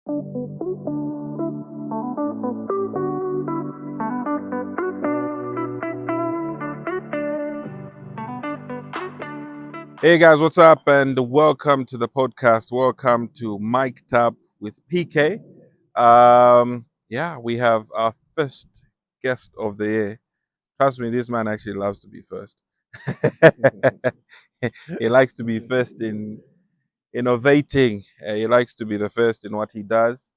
Hey guys, what's up? And welcome to the podcast. Welcome to Mic'd Up with PK. We have our first guest of the year. Trust me, this man actually loves to be first. He likes to be first in innovating. He likes to be the first in what he does.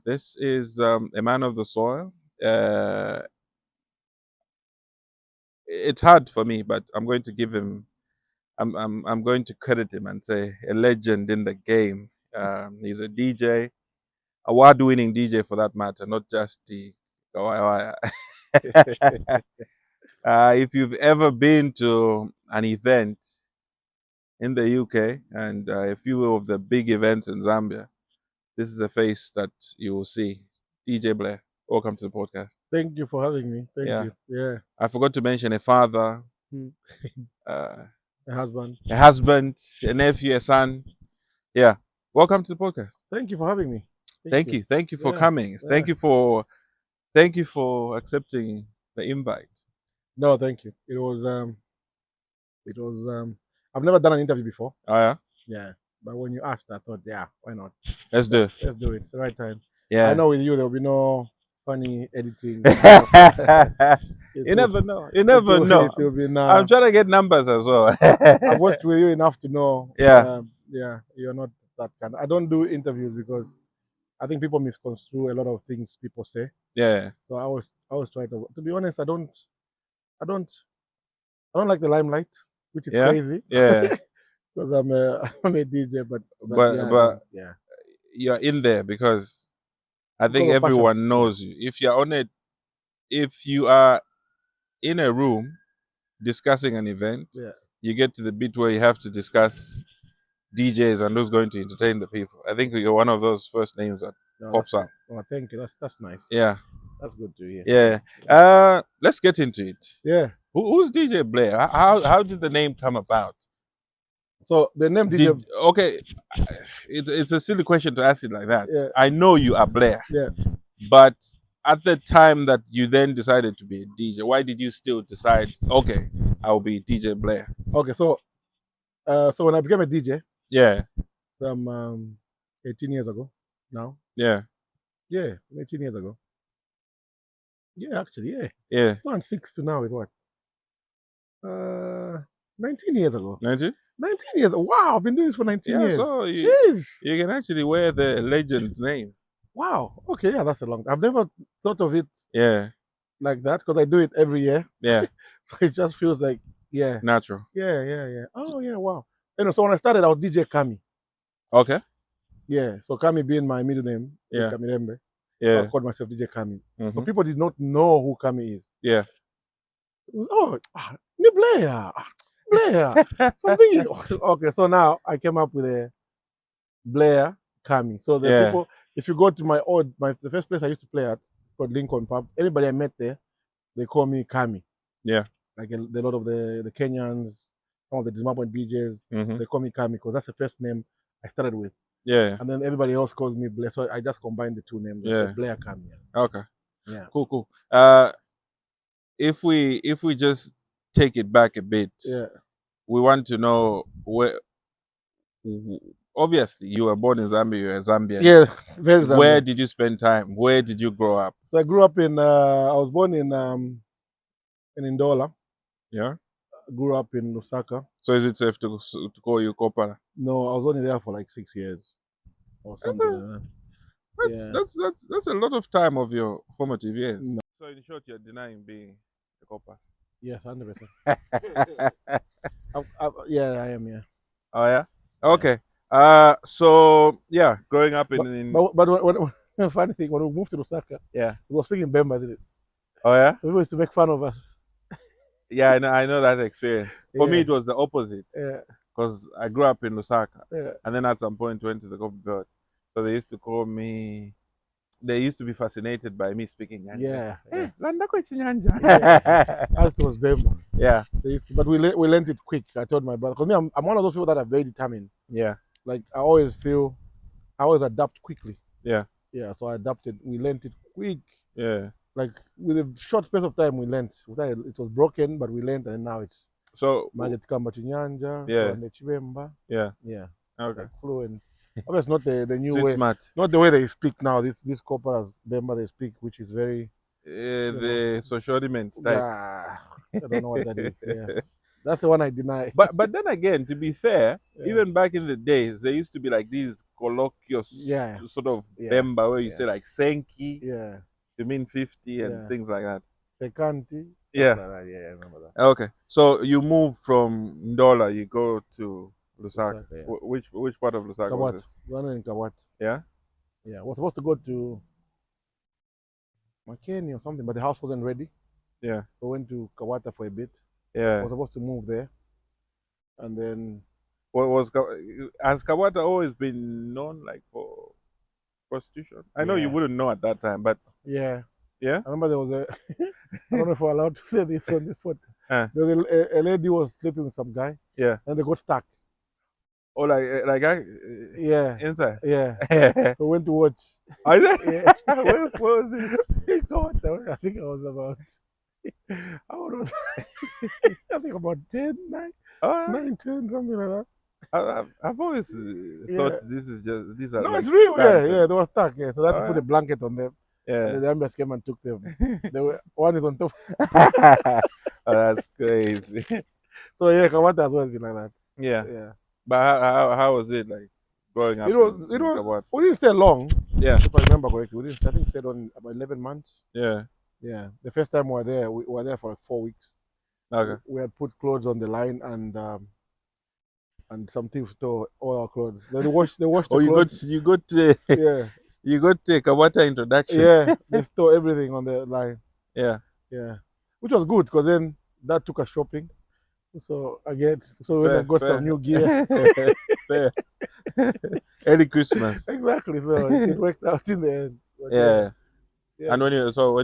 This is a man of the soil. It's hard for me, but I'm going to give him. I'm going to credit him and say a legend in the game. He's a DJ, award-winning DJ for that matter, not just the. If you've ever been to an event in the UK and a few of the big events in Zambia, this is a face that you will see. DJ Blair, welcome to the podcast. Thank you for having me. Thank you. Yeah. I forgot to mention a father, A husband. a husband, a nephew, a son. Yeah. Welcome to the podcast. Thank you for having me. Thank you. Thank you for Yeah, coming. Thank you for accepting the invite. No, thank you. It was I've never done an interview before. Oh yeah? Yeah. But when you asked, I thought, yeah, why not? Let's do it. Let's do it. It's the right time. Yeah. I know with you there will be no funny editing. You never know. You never know. It will be I'm trying to get numbers as well. I've worked with you enough to know. Yeah. You're not that kind. I don't do interviews because I think people misconstrue a lot of things people say. Yeah. So I was trying to be honest, I don't like the limelight, which is crazy. Yeah. Because I'm a DJ, but yeah. You're in there because I think everyone knows you. If you're on it, if you are in a room discussing an event, you get to the bit where you have to discuss DJs and who's going to entertain the people. I think you're one of those first names that pops up. Oh, thank you. That's nice. Yeah. That's good to hear. Yeah. Let's get into it. Yeah. Who's DJ Blair? How did the name come about? So the name DJ. It's a silly question to ask it like that. Yeah. I know you are Blair. Yeah. But at the time that you then decided to be a DJ, why did you still decide? Okay, I'll be DJ Blair. Okay, so when I became a DJ, some 18 years ago now. Yeah. Yeah, 18 years ago. Yeah, actually, yeah. Yeah. 6 to now is what? 19 years ago. 19 years. Wow, I've been doing this for 19 years. So Jeez. You can actually wear the legend name. Wow. Okay, yeah, that's a long. I've never thought of it. Yeah. Like that because I do it every year. Yeah. So it just feels like natural. Yeah. Oh yeah, wow. So when I started, I was DJ Kami. Okay. Yeah. So Kami being my middle name. Yeah. Kami Lembe. Yeah. So I called myself DJ Kami. Mm-hmm. So people did not know who Kami is. Yeah. Blair. So I'm thinking, okay, so now I came up with a Blair Kami. So the people, if you go to the first place I used to play at, called Lincoln Pub, anybody I met there, they call me Kami. Yeah. Like a lot of the Kenyans, some of the Zimbabwean DJs, they call me Kami because that's the first name I started with. Yeah. And then everybody else calls me Blair. So I just combined the two names. Yeah. So Blair Kami. Okay. Yeah. Cool. If we just take it back a bit, we want to know where. Obviously, you were born in Zambia. You're a Zambian. Yeah, very Zambian. Where did you spend time? Where did you grow up? So I grew up in. I was born in Ndola. Yeah. Grew up in Lusaka. So is it safe to call you Kopala? No, I was only there for like 6 years or something. That's a lot of time of your formative years. No. So in short, you're denying being a Kopa? Yes, 100%. I am. Yeah. Oh yeah. Okay. Growing up in. But funny thing, when we moved to Lusaka, we were speaking Bemba, didn't it? Oh yeah. So people used to make fun of us. Yeah, I know that experience. For me, it was the opposite. Yeah. Because I grew up in Lusaka. Yeah. And then at some point went to the Kopi Belt. So they used to call me. They used to be fascinated by me speaking Nyanja. Yeah. Nyanja. As was Bemba. Yeah. But we learned it quick. I told my brother. Because me, I'm one of those people that are very determined. Yeah. Like, I always feel I always adapt quickly. Yeah. Yeah, so I adapted. We learned it quick. Yeah. Like with a short space of time, we learned. It was broken, but we learned, and now it's so Market Kamba Chinyanja, yeah. Chibemba. Yeah. Yeah. Okay. Like fluent. Obviously, not the new Street way. smart. Not the way they speak now. This corporate Bemba they speak, which is very the social element type. I don't know what that is. Yeah. That's the one I deny. But then again, to be fair, even back in the days, there used to be like these colloquial sort of Bemba where you say like Senki to mean 50 and things like that. Sekanti. Yeah. Like that. Yeah, I remember that. Okay. So you move from Ndola, you go to Lusaka. Which part of Lusaka was this? One in Kawat. Yeah? Yeah. I was supposed to go to Makeni or something, but the house wasn't ready. Yeah. So we went to Kawata for a bit. Yeah. I was supposed to move there. And then has Kawata always been known like for prostitution? I know you wouldn't know at that time, but yeah. Yeah? I remember there was a I don't know if we're allowed to say this on this photo. There was a lady who was sleeping with some guy. Yeah. And they got stuck. Oh, like inside. Yeah. So we went to watch. Yeah. Where was this? I think I was about I think about 10, 9, 10, something like that. I've always thought these are no, like it's real. Yeah, they were stuck. Yeah, so they had to put a blanket on them. Yeah. And the ambulance came and took them. One is on top. That's crazy. So yeah, Kawata has always been like that. Yeah. Yeah. But how was it like growing up? We didn't stay long. Yeah. If I remember correctly, I think we stayed on about 11 months. Yeah. Yeah. The first time we were there for like 4 weeks. Okay. We had put clothes on the line and some thieves stole all our clothes. They washed the clothes. You got you got Kawata introduction. Yeah, they stole everything on the line. Yeah. Yeah. Which was good because then that took us shopping. So again, we went and got some new gear. Fair. Early Christmas. Exactly. So it worked out in the end. But yeah. And when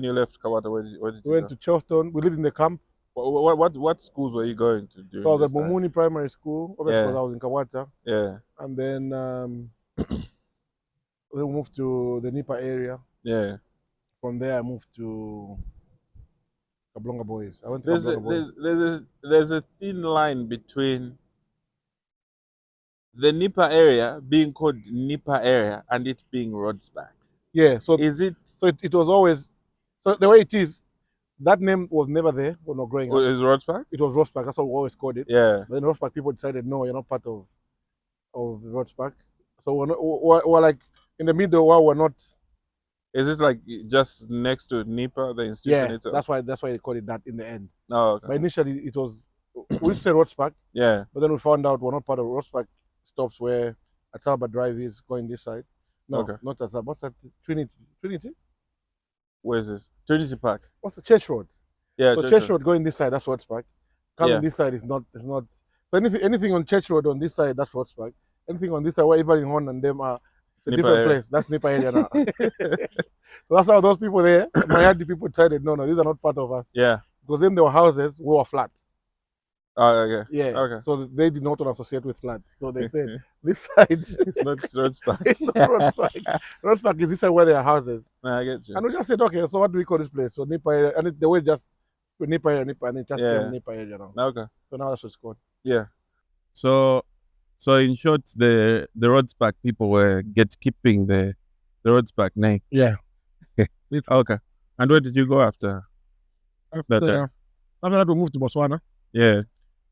you left Kawata, where did you we went to Charleston. We lived in the camp. What schools were you going to do? So I was at Mumuni Primary School, obviously because I was in Kawata. Yeah. And then we moved to the Nipa area. Yeah. From there I moved to Kablonga Boys. I went to Kablonga Boys. There's a thin line between the Nipa area being called Nipa area and it being Rodsback. Yeah. So is it? So it was always the way it is. That name was never there when we were growing up. It was Rodsback? It was Rodsback. That's what we always called it. Yeah. But then Rodsback people decided, no, you're not part of Rodsback. So we're like in the middle where we're not. Is it like just next to Nipa, the institution itself? That's why they called it that in the end. Oh, okay. But initially it was, we used to say Rodsback. Yeah. But then we found out we're not part of Rodsback stops where Atsalba Drive is going this side. No, not Atsalba. What's that? Trinity? Where is this? Trinity Park. What's the Church Road? Yeah, so Church Road going this side, that's Rodsback. Coming this side is not. So anything on Church Road on this side, that's Rodsback. Anything on this side, where Ivan Horn and them are, it's a different place. That's Nipa area now. So that's how those people there, Mayadi people decided, no, these are not part of us. Yeah. Because then there were houses, we were flats. Oh, okay. Yeah. Okay. So they did not want to associate with flats. So they said, this side. It's not Rodsback. It's not Rodsback. Rodsback is this side where there are houses. I get you. And we just said, okay, so what do we call this place? So Nipa area. And the way just Nipa area, and it just became Nipa area now. Okay. So now that's what it's called. Yeah. So in short, the Rodsback people were keeping the Rodsback name. Yeah. Okay. And where did you go after? After that, we moved to Botswana. Yeah.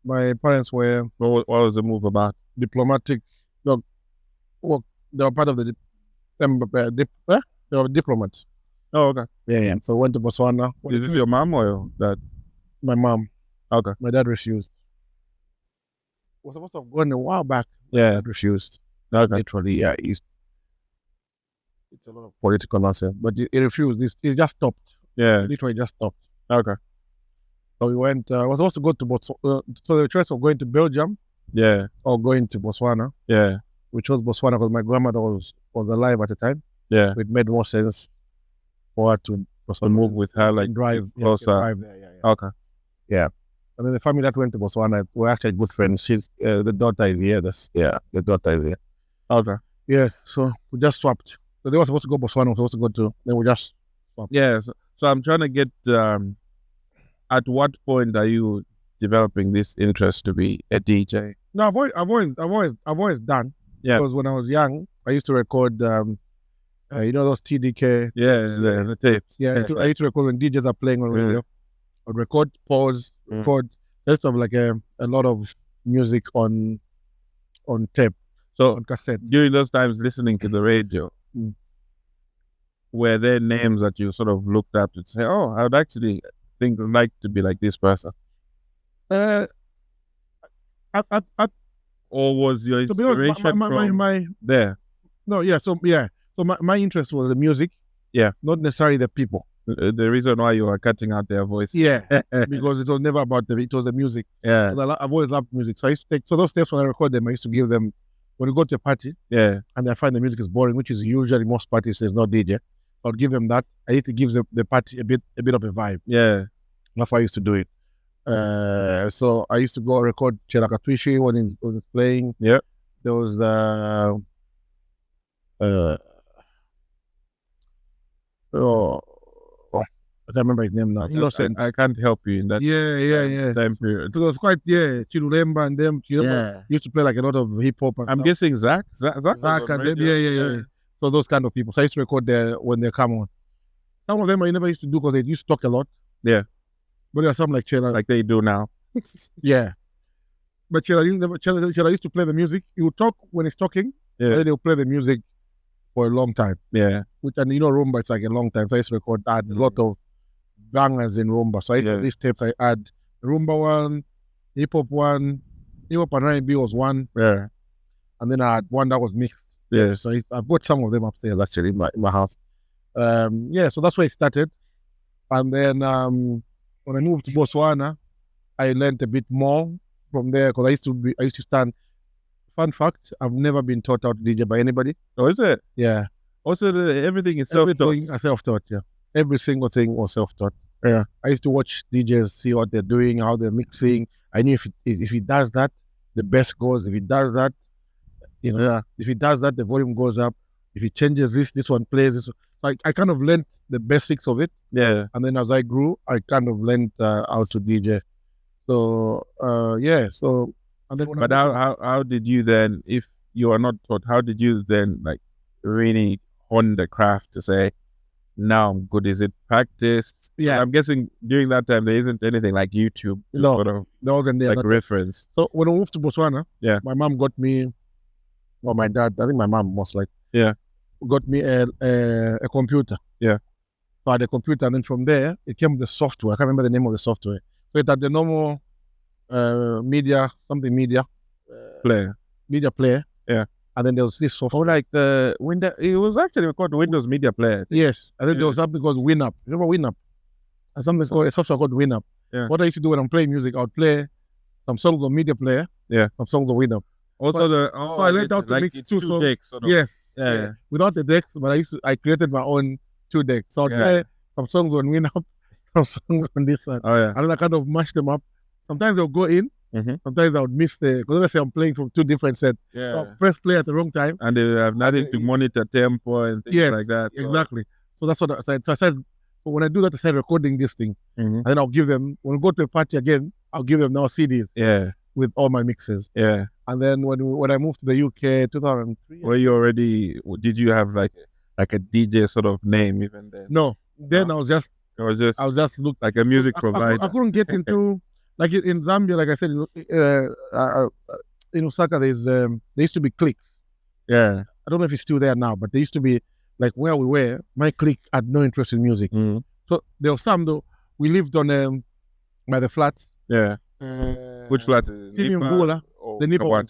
My parents were. What was the move about? Diplomatic. Well, they were part of the. They were diplomats. Oh, okay. Yeah. So we went to Botswana. Is this your mom or your dad? My mom. Okay. My dad refused. Was supposed to have gone a while back. Yeah. Refused. Okay. Literally, yeah. It's a lot of political nonsense. But he refused. It just stopped. Yeah. Literally just stopped. Okay. So we went, I was supposed to go to Botswana. So the choice of going to Belgium. Yeah. Or going to Botswana. Yeah. We chose Botswana because my grandmother was alive at the time. Yeah. It made more sense for her to move with her, like drive closer. Drive there, yeah. Okay. Yeah. And then the family that went to Botswana were actually good friends. The daughter is here. The daughter is here. Okay. Yeah, so we just swapped. So they were supposed to go Botswana, we were supposed to go to, then we just swapped. Yeah, so I'm trying to get, at what point are you developing this interest to be a DJ? No, I've always done. Yeah. Because when I was young, I used to record, you know, those TDK. Yeah, the tapes. Yeah, I used to record when DJs are playing on radio. I'd record, pause, record. I used to have like a lot of music on tape. So on cassette. During those times, listening to the radio, were there names that you sort of looked up to say, "Oh, I would actually like to be like this person"? Or was your inspiration from there? No, yeah. So my interest was the music. Yeah, not necessarily the people. The reason why you were cutting out their voice. Yeah, because it was never about it was the music. Yeah, I've always loved music. So I used to take those tapes when I record them. I used to give them when we go to a party. Yeah, and I find the music is boring, which is usually most parties there's no DJ. I'll give them that. I need to give the party a bit of a vibe. Yeah, that's why I used to do it. So I used to go record Cherakatwishi when he was playing. Yeah, there was I can't remember his name now. I can't help you in that. Yeah. Time period. So it was quite Chilulemba and them. Used to play like a lot of hip hop. I'm guessing Zach and them. Yeah. So those kind of people. So I used to record there when they come on. Some of them I never used to do because they used to talk a lot. Yeah. But there are some like Chela. Like they do now. Yeah. But Chela used to play the music. He would talk when he's talking. Yeah. And then he'll play the music for a long time. Yeah. And Rumba, it's like a long time. So I used to record a lot of bangers in Rumba. So these tapes I had Rumba one, hip hop one, hip hop and R&B was one. Yeah. And then I had one that was mixed. Yeah. So I've got some of them upstairs actually in my house. So that's where it started. And then when I moved to Botswana, I learned a bit more from there because I used to stand. Fun fact, I've never been taught how to DJ by anybody. Oh, is it? Yeah. Also, everything is self-taught? Everything self-taught, yeah. Every single thing was self-taught. Yeah. I used to watch DJs, see what they're doing, how they're mixing. I knew if he does that, the bass goes. If he does that, if he does that, the volume goes up. If he changes this one plays this. I kind of learned the basics of it. Yeah. And then as I grew, I kind of learned how to DJ. So, So, and then but how did you then, if you are not taught, how did you then like really hone the craft to say, now I'm good? Is it practice? Yeah. I'm guessing during that time there isn't anything like YouTube to sort of like reference. So when I moved to Botswana, my mom got me, or my dad, I think my mom most like, got me a computer. Yeah. So I had a computer, and then from there it came the software. I can't remember the name of the software. So it had the normal media player. Yeah. And then there was this software. Oh, like the Windows. It was actually called Windows Media Player. Yes. I think there was something called Winup. Remember Winup? Something called a software called Winup. Yeah. What I used to do when I'm playing music, I would play some songs on Media Player. Yeah. Some songs on Winup. Also so I learned how to mix two songs. Decks, sort of. Yes. Yeah. Without the decks, but I created my own 2 decks. So I'd play some songs on Winup, some songs on this side. Oh, yeah. And then I kind of mash them up. Sometimes they'll go in. Mm-hmm. Sometimes I would miss because let's say I'm playing from 2 different sets. Yeah. So I'll press play at the wrong time. And they have nothing to monitor tempo and things like that. So. Exactly. So that's what I said. So I said, when I do that, I started recording this thing. Mm-hmm. And then I'll give them, when we go to a party again, I'll give them now CDs. Yeah. With all my mixes. Yeah. And then when I moved to the UK, 2003. Did you have like a DJ sort of name even then? No. Then I was just looked like a music provider. I couldn't get into, like in Zambia, like I said, in Osaka, there used to be cliques. Yeah. I don't know if it's still there now, but there used to be, like where we were, my clique had no interest in music. Mm-hmm. So there was some, though, we lived on, by the flats. Yeah. Which flat is it? Nipa, Mbula, the Nipa one.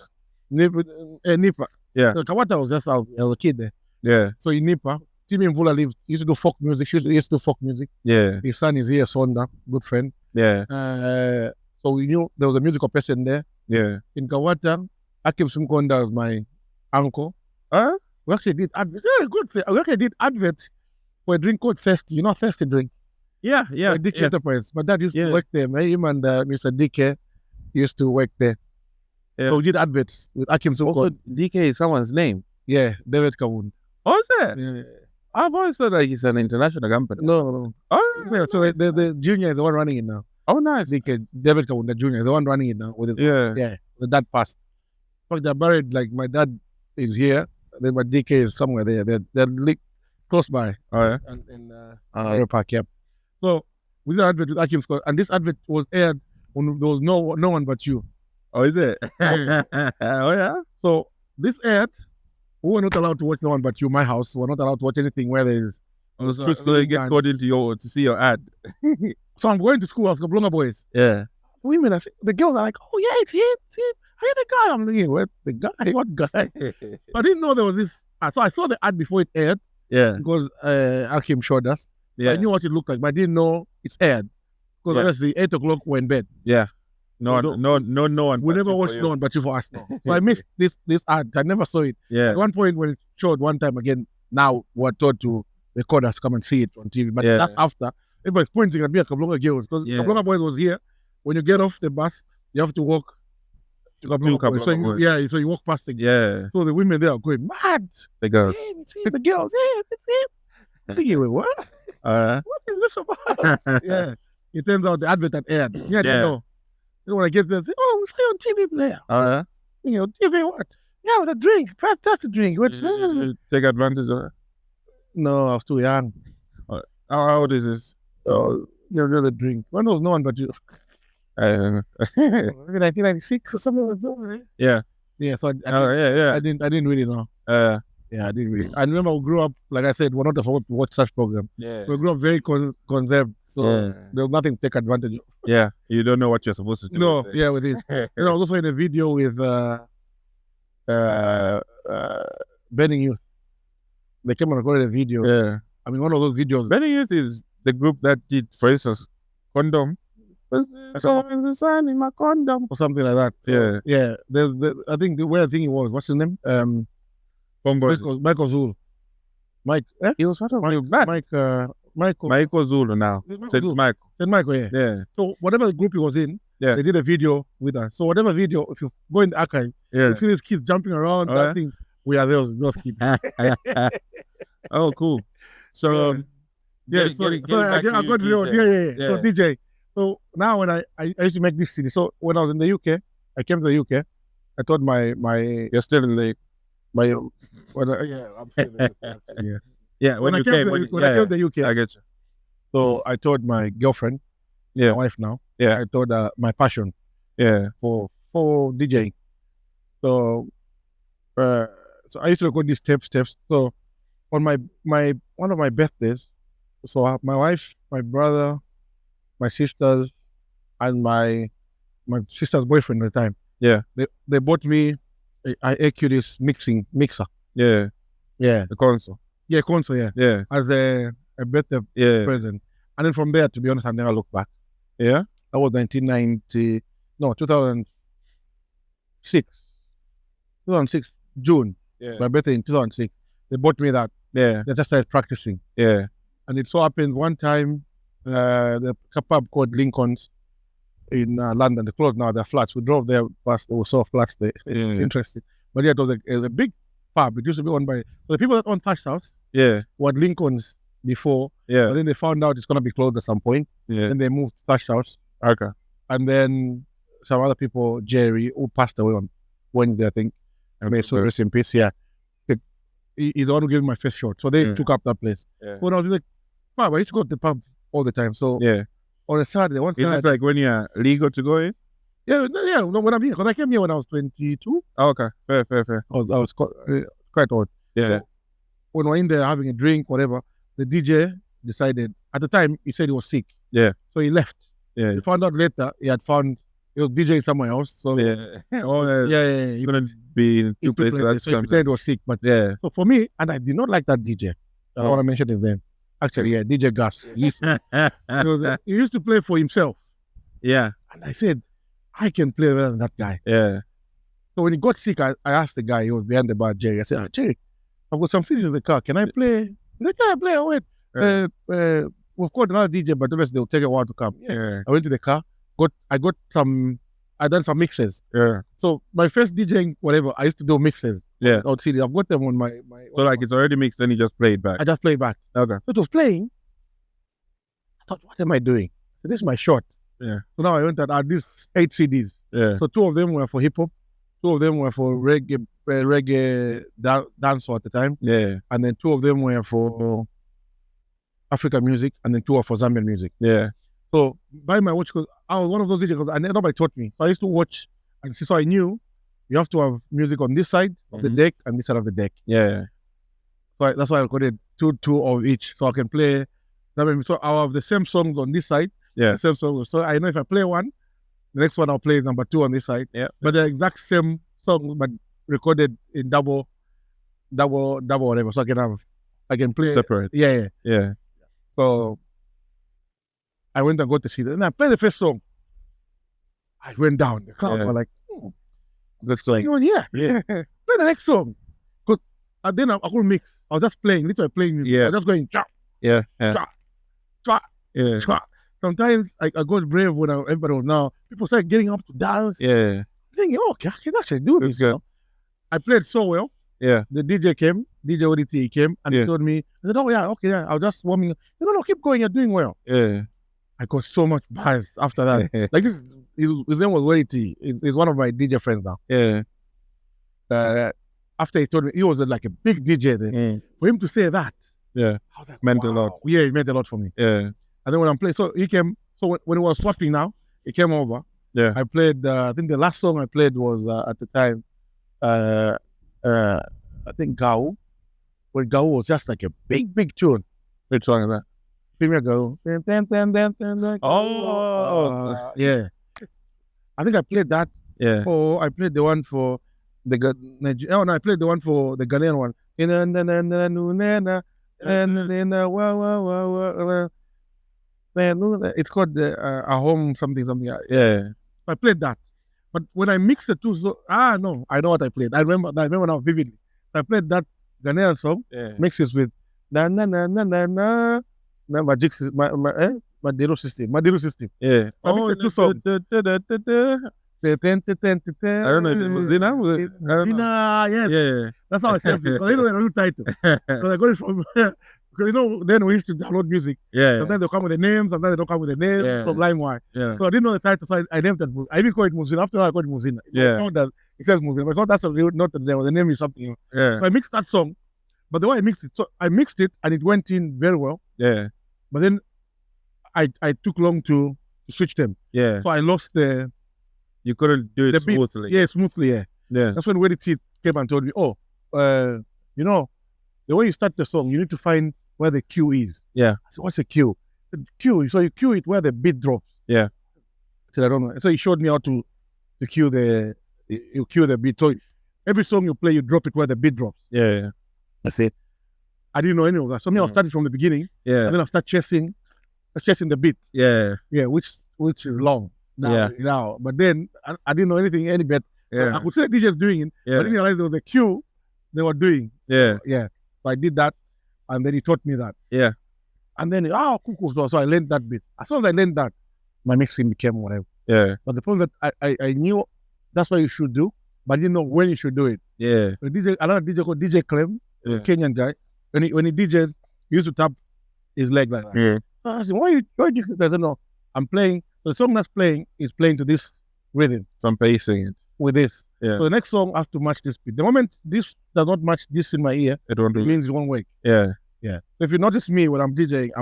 Nipa. Yeah. So Kawata was just out. I was a kid there. Yeah. So in Nipa, Timmy Mbula lived. He used to do folk music. He used to do folk music. Yeah. His son is here, Sonda, good friend. Yeah. So we knew there was a musical person there. Yeah. In Kawata, Akim Sumkonda was my uncle. Huh? We actually did adverts. Yeah, good thing. We actually did adverts for a drink called Thirsty. You know Thirsty drink? Yeah. Dick Enterprise. My dad used to work there. Him and Mr. DK used to work there. Yeah. So we did adverts with Akim Sumkonda. Also, DK is someone's name. Yeah, David Kawun. Oh, is it? Yeah. I've always thought like it's an international company. No. Oh, yeah, so nice, the junior is the one running it now. Oh, nice. David Kawun, the junior, is the one running it now with his Yeah. The dad passed. In fact, they're buried. Like my dad is here, then my DK is somewhere there. They're close by. Oh yeah. In River Park, yeah. So we did an advert with Akim Scott, and this advert was aired when there was no one but you. Oh, is it? Oh yeah. So this aired. We were not allowed to watch No One But You, my house. We're not allowed to watch anything where there is. So they get called into to see your ad. So I'm going to school. I was Blonga boys. Yeah. Women, the girls are like, oh yeah, it's him. Hey, the guy. I'm thinking, what the guy? What guy? I didn't know there was this. So I saw the ad before it aired. Yeah. Because Akim showed us. Yeah. I knew what it looked like, but I didn't know it's aired. Because obviously 8 o'clock we're in bed. Yeah. No one. We never watched No One But You for us now. So I missed this ad. I never saw it. Yeah. At one point when it showed one time again, now we're told to record us, come and see it on TV. But that's after. Everybody's pointing at me at Kablonga girls. Because Kablonga boys was here. When you get off the bus, you have to walk to Kablonga boys. So you walk past the So the women there are going mad. The girls. Hey, the girls. Yeah, it's him. I'm thinking, what? What is this about? It turns out the advert had aired. Yeah, I didn't know. When I get there, I say, oh, we stay on TV, Blair. You know, TV what? Yeah, with a drink. Fantastic drink. Take advantage of it? No, I was too young. How old is this? Oh, the drink. When was No One But You? I don't know. Maybe 1996 or something like that. Yeah. Yeah, so I didn't really know. I didn't really. I remember we grew up, like I said, we're not allowed to watch such program. Yeah. We grew up very conserved. So there was nothing to take advantage of. Yeah, you don't know what you're supposed to do. No, with this. I was also in a video with Burning Youth. They came and recorded a video. Yeah. I mean, one of those videos. Burning Youth is the group that did, for instance, Condom. So the sun in my condom. Or something like that. So, yeah. I think the weird thing it was, what's his name? Michael Zul. Mike. He was sort of Michael Zulu now. Saint Michael, yeah. So whatever the group he was in, they did a video with us. So whatever video, if you go in the archive, you see these kids jumping around, dancing. We are those kids. Oh, cool. So I got to know. So DJ. So now when I used to make this CD. So when I was in the UK, I came to the UK. I told my you're still in the I'm still in the Yeah, when I came to the UK, I get you. So I told my girlfriend, my wife now, I told her my passion, for DJing. So, so I used to record these tapes. So on my one of my birthdays, so my wife, my brother, my sisters, and my sister's boyfriend at the time, they bought me an AQ mixer. Yeah, the console. Yeah, console, yeah. As a birthday present. And then from there, to be honest, I never looked back. Yeah? That was 2006. 2006, June. Yeah. My birthday in 2006. They bought me that. Yeah. They just started practicing. Yeah. And it so happened one time, the pub called Lincoln's in London, they closed now, they're flats. We drove there past, we saw flats there. Interesting. But yeah, it was a big pub. It used to be owned by the people that own Thatch House. Yeah. Were Lincoln's before. Yeah. But then they found out it's gonna be closed at some point. Yeah. Then they moved to Thatch House. Okay. And then some other people, Jerry, who passed away on Wednesday, I think. And may so rest in peace. Yeah. He's the one who gave me my first shot. So they took up that place. Yeah. When I was in the pub, I used to go to the pub all the time. So on a Saturday, Is it like when you're legal to go in? Yeah, when I'm here. Because I came here when I was 22. Oh, okay. Fair. I was quite old. Yeah. So when we're in there having a drink, whatever, the DJ decided, at the time, he said he was sick. Yeah. So he left. Yeah. He found out later he was DJing somewhere else. So he couldn't be in two places. So he said he was sick. But so for me, and I did not like that DJ. I don't want to mention his name. Actually, DJ Gus. He used to play for himself. Yeah. And I said, I can play better than that guy. Yeah. So when he got sick, I asked the guy, he was behind the bar, Jerry. I said, Jerry, I've got some CDs in the car. Can I play? He said, yeah, play. Wait. We've got another DJ, but obviously they'll take a while to come. Yeah. I went to the car. I got some I done some mixes. Yeah. So my first DJing, whatever, I used to do mixes. Yeah. On CD. I've got them on my. So like it's already mixed, then you just play it back. I just play back. Okay. So it was playing. I thought, what am I doing? So this is my shot. Yeah. So now I went and had these 8 CDs. Yeah. So 2 of them were for hip hop, 2 of them were for reggae dancehall at the time. Yeah. And then 2 of them were for African music, and then 2 were for Zambian music. Yeah. So by my watch, because I was one of those DJs, because nobody taught me. So I used to watch and see. So I knew you have to have music on this side of the deck and this side of the deck. Yeah. So that's why I recorded two of each, so I can play. So I'll have the same songs on this side. Yeah. The same songs. So I know if I play one, the next one I'll play number 2 on this side. Yeah. But the exact same song, but recorded in double whatever. So I can play separate. Yeah. So I went and got the CD, and I played the first song. I went down. The crowd were like, "Looks like yeah." Play the next song. Good. And then I couldn't mix. I was just playing, literally playing music. Yeah. I was just going, chop, yeah. chop, chop. Sometimes I got brave when everybody was now. People started getting up to dance. Yeah. Thinking, okay, I can actually do this. You know? I played so well. Yeah. The DJ came, DJ ODT came, and he told me, I said, oh yeah, okay, yeah. I was just warming up. No, keep going, you're doing well. Yeah. I got so much buzz after that. Like this, his name was ODT. He's one of my DJ friends now. Yeah. After he told me, he was like a big DJ then. For him to say that, I was like, meant a lot. Yeah, it meant a lot for me. Yeah. And then when I'm playing, so he came, so when he was swapping now, he came over. Yeah. I played, I think the last song I played was at the time, I think Gao, where Gao was just like a big tune. Which song is that? Premier Gao. Oh. Yeah. I think I played that. Yeah. Oh, I played the one for the I played the one for the Ghanaian one. It's called A Home something. Yeah. I played that. But when I mixed the 2, no, I know what I played. I remember now vividly. I played that Ghanaian song, mixes with Madero system. Yeah. I mixed the 2 songs. I don't know if it was Zina. Yes. Yeah. That's how I saved it. Because I know a new title. Because I got it from because then we used to download music. Yeah. Sometimes they'll come with the names, sometimes they don't come with the names from LimeWire. Yeah. So I didn't know the title, so I named it. I even call it Muzina. After I called it Muzina. Yeah. I found that it says Muzina, but it's not that's not the name. The name is something. Yeah. So I mixed that song, but the way I mixed it, so I mixed it and it went in very well. Yeah. But then I took long to switch them. Yeah. So I lost the. You couldn't do it smoothly. Yeah, smoothly. Yeah. Yeah. That's when Weddy Teeth came and told me, the way you start the song, you need to find where the cue is. Yeah. I said, what's a cue? I said, cue. So you cue it where the beat drops. Yeah. I said, I don't know. So he showed me how to cue the beat. So every song you play, you drop it where the beat drops. Yeah. That's it. I didn't know any of that. So I started from the beginning. Yeah. And then I started chasing the beat. Yeah. Yeah, which is long. Now. But then I didn't know any better. Yeah. I could see the DJs doing it, but I didn't realize there was a cue they were doing. Yeah. Yeah. So I did that, and then he taught me that. Yeah. And then, cool. So I learned that bit. As soon as I learned that, my mixing became whatever. Yeah. But the problem that I knew that's what you should do, but I didn't know when you should do it. Yeah. Another DJ called DJ Clem, a Kenyan guy, when he DJs, he used to tap his leg like that. Yeah. So I said, why you I don't know. I'm playing. So the song that's playing is playing to this rhythm. So I'm pacing it. With this. Yeah. So the next song has to match this beat. The moment this does not match this in my ear, it means it won't work. Yeah. Yeah. So if you notice me when I'm DJing, I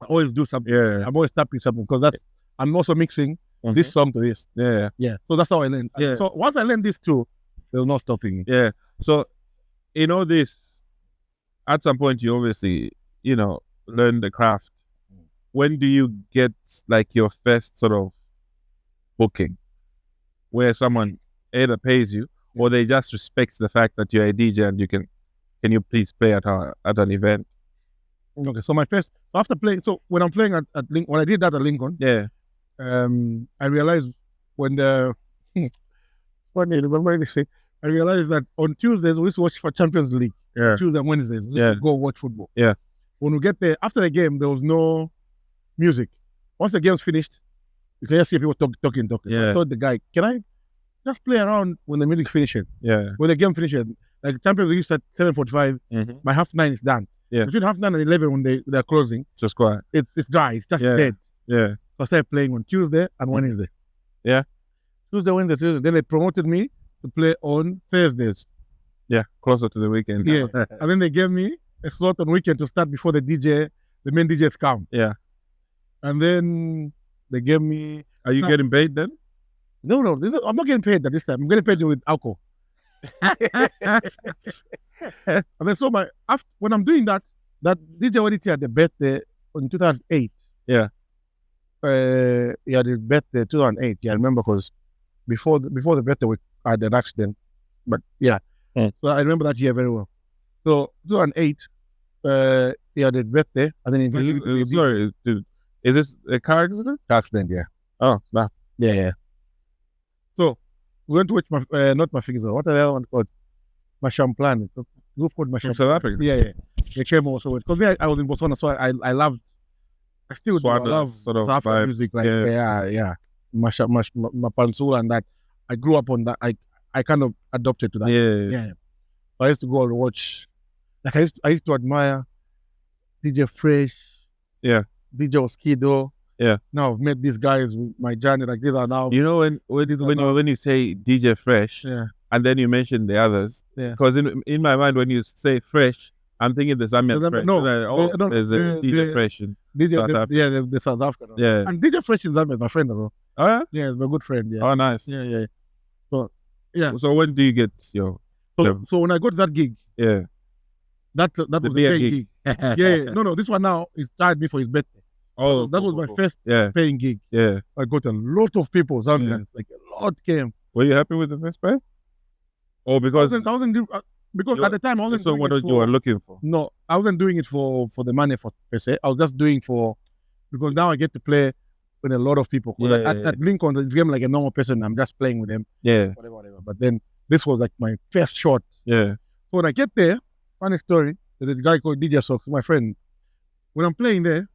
always do something. Yeah. I'm always tapping something because I'm also mixing this song to this. Yeah. Yeah. So that's how I learned. Yeah. So once I learned this too, there's no stopping me. Yeah. So this, at some point you obviously, learn the craft. When do you get like your first sort of booking where someone either pays you or they just respect the fact that you're a DJ and can you please play at an event? Okay, so after playing, so when I'm playing at Lincoln, when I did that at Lincoln, I realized I realized that on Tuesdays we used to watch for Champions League. Yeah. Tuesdays and Wednesdays we used to go watch football. Yeah. When we get there, after the game, there was no music. Once the game's finished, You can just see people talking. So I told the guy, can I just play around when the music finishes? Yeah. When the game finishes, like Champions League at 7:45. By 9:30 it's done. Yeah. Between 9:30 and 11 when they're closing, just quiet. It's dry. It's just dead. Yeah. So I started playing on Tuesday and Wednesday. Yeah. Tuesday, Wednesday, Tuesday. Then they promoted me to play on Thursdays. Yeah, closer to the weekend. Yeah. And then they gave me a slot on weekend to start before the main DJs come. Yeah. And then they gave me... Are you getting paid then? No, I'm not getting paid at this time. I'm getting paid with alcohol. And then so when I'm doing that DJ Oditi had the birthday in 2008. Yeah. He had the birthday 2008. Yeah, I remember because before the birthday I had an accident. But yeah. So I remember that year very well. So 2008, he had a birthday and then sorry, is this a car accident? Car accident, yeah. Oh, nah. Yeah. So we went to watch not my figures. What the hell one called? My Champagne. It's a group called my From South Africa. Yeah. They came also because I was in Botswana, so I still do. I love sort of South African music, like yeah. My Pansula and that. I grew up on that. I kind of adopted to that. Yeah. I used to go and watch. Like I used to admire DJ Fresh. Yeah. DJ Oskido. Yeah. Now I've met these guys with my journey like these are now. You know when you say DJ Fresh, and then you mention the others, because in my mind when you say Fresh, I'm thinking the Zambian Fresh. No, there's a DJ Fresh in South Africa. The South Africa. Yeah. And DJ Fresh in Zambia is my friend as well. Oh yeah? Yeah, he's a good friend. Yeah. Oh nice. Yeah. So yeah. So when do you get your? So when I got to that gig. Yeah. That was the paying gig. Yeah. No. This one now is tied me for his birthday. Oh, that was my first paying gig. Yeah. I got a lot of people, Zambians, like a lot came. Were you happy with the first pay? Or because I wasn't because at the time I wasn't. So what you were looking for? No, I wasn't doing it for the money per se. I was just doing because now I get to play with a lot of people. At Lincoln, it became like a normal person. I'm just playing with them. Yeah. Whatever. But then this was like my first shot. Yeah. So when I get there, funny story. There's a guy called DJ Socks, my friend. When I'm playing there,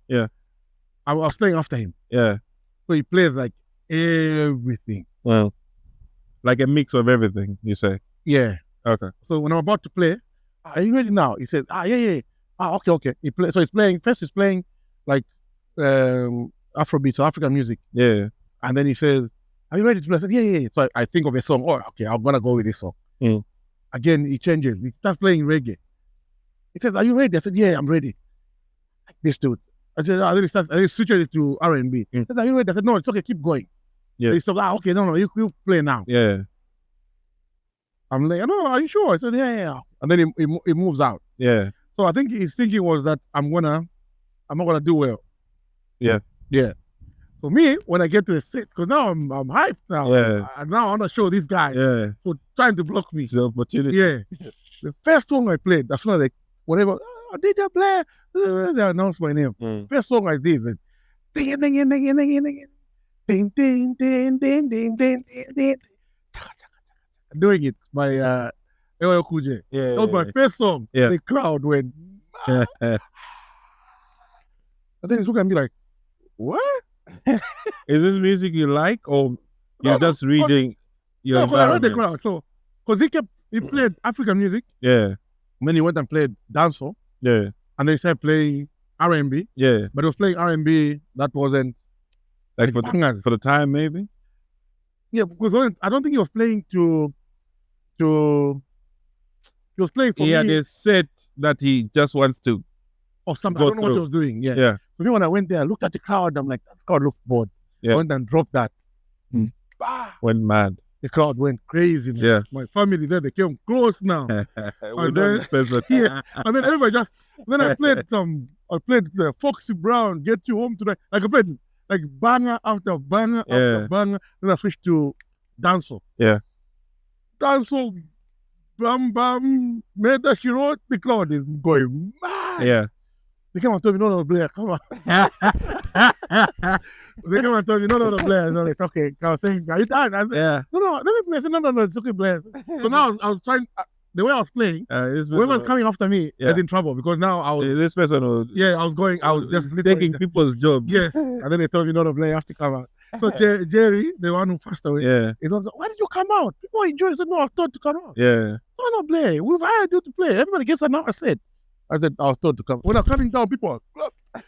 I was playing after him. Yeah. So he plays like everything. Well, like a mix of everything, you say? Yeah. Okay. So when I'm about to play, are you ready now? He said, yeah. Okay. So he's playing like Afrobeat, so African music. Yeah. And then he says, are you ready to play? I said, yeah. So I think of a song. Oh, okay, I'm going to go with this song. Again, he changes. He starts playing reggae. He says, are you ready? I said, yeah, I'm ready. Like this dude. I said, then he switches it to R&B. He said, are you ready? I said, no, it's okay, keep going. Yeah. He stopped, okay, no, you play now. Yeah. I'm like, no, are you sure? I said, yeah. And then he moves out. Yeah. So I think his thinking was that I'm not gonna do well. Yeah. Yeah. So me, when I get to the set, because now I'm hyped now. Yeah. Now I want to show this guy for trying to block me. It's the opportunity. Yeah. The first song I played, that's when whatever, DJ Blair, they announced my name. First song I did, ding, ding, ding, ding, ding, ding, ding, ding, ding, ding, ding, ding, ding. Doing it by LL Cool J. That was my first song. The crowd went. And then he looked at me like, "What? Is this music you like, or you're just reading your environment?" I read the crowd. So, because he played African music. Yeah. And then he went and played dancehall. Yeah. And then he started playing R&B. Yeah. But he was playing R&B that wasn't like for the time, maybe. Yeah, because I don't think he was playing he was playing for me. He had a set that he just wants to or something. I don't know what he was doing. Yeah. For me, when I went there, I looked at the crowd. I'm like, that crowd looks bored. I went and dropped that. Went mad. The crowd went crazy. Man. Yeah. My family there, they came close now. And then everybody just. Then I played the Foxy Brown, Get You Home Tonight. Like I played like banger after banger after banger. Then I switched to dancehall. Yeah. Dancehall, bam bam, made that she wrote. The crowd is going mad. Yeah. They came and told me, no, Blair, come on. They came and told me, no, Blair. No, it's okay. I was saying, are you done? I said, no, let me play. I said, no, it's okay, Blair. So now I was trying, the way I was playing, whoever was coming after me was in trouble because now I was. This person was. Yeah, I was just taking people's jobs. Yes. And then they told me, no, Blair, you have to come out. So Jerry, the one who passed away, he was like, why did you come out? People enjoyed it. I said, no, I was told to come out. Yeah. No, Blair, we've hired you to play. Everybody gets an hour. I said, I was told to come. When I'm coming down, people are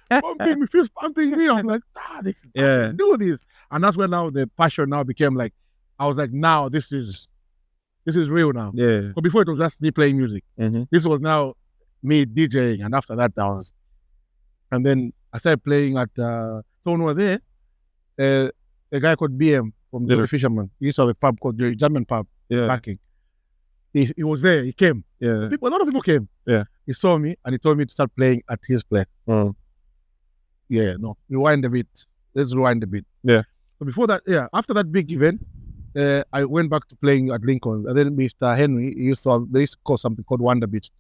pumping me, fist pumping me. I'm like, I can do this. And that's when now the passion now became like, I was like, now this is real now. Yeah. But before it was just me playing music. Mm-hmm. This was now me DJing. And after that, and then I started playing at, so when we were there, a guy called BM from the Fisherman. He used to have a pub called the Zambian Pub. Backing. He was there. He came. Yeah. A lot of people came. Yeah. He saw me and he told me to start playing at his place. Yeah, no. Rewind a bit. Let's rewind a bit. Yeah. So before that, after that big event, I went back to playing at Lincoln. And then Mr. Henry, they used to call something called Wonder Beach.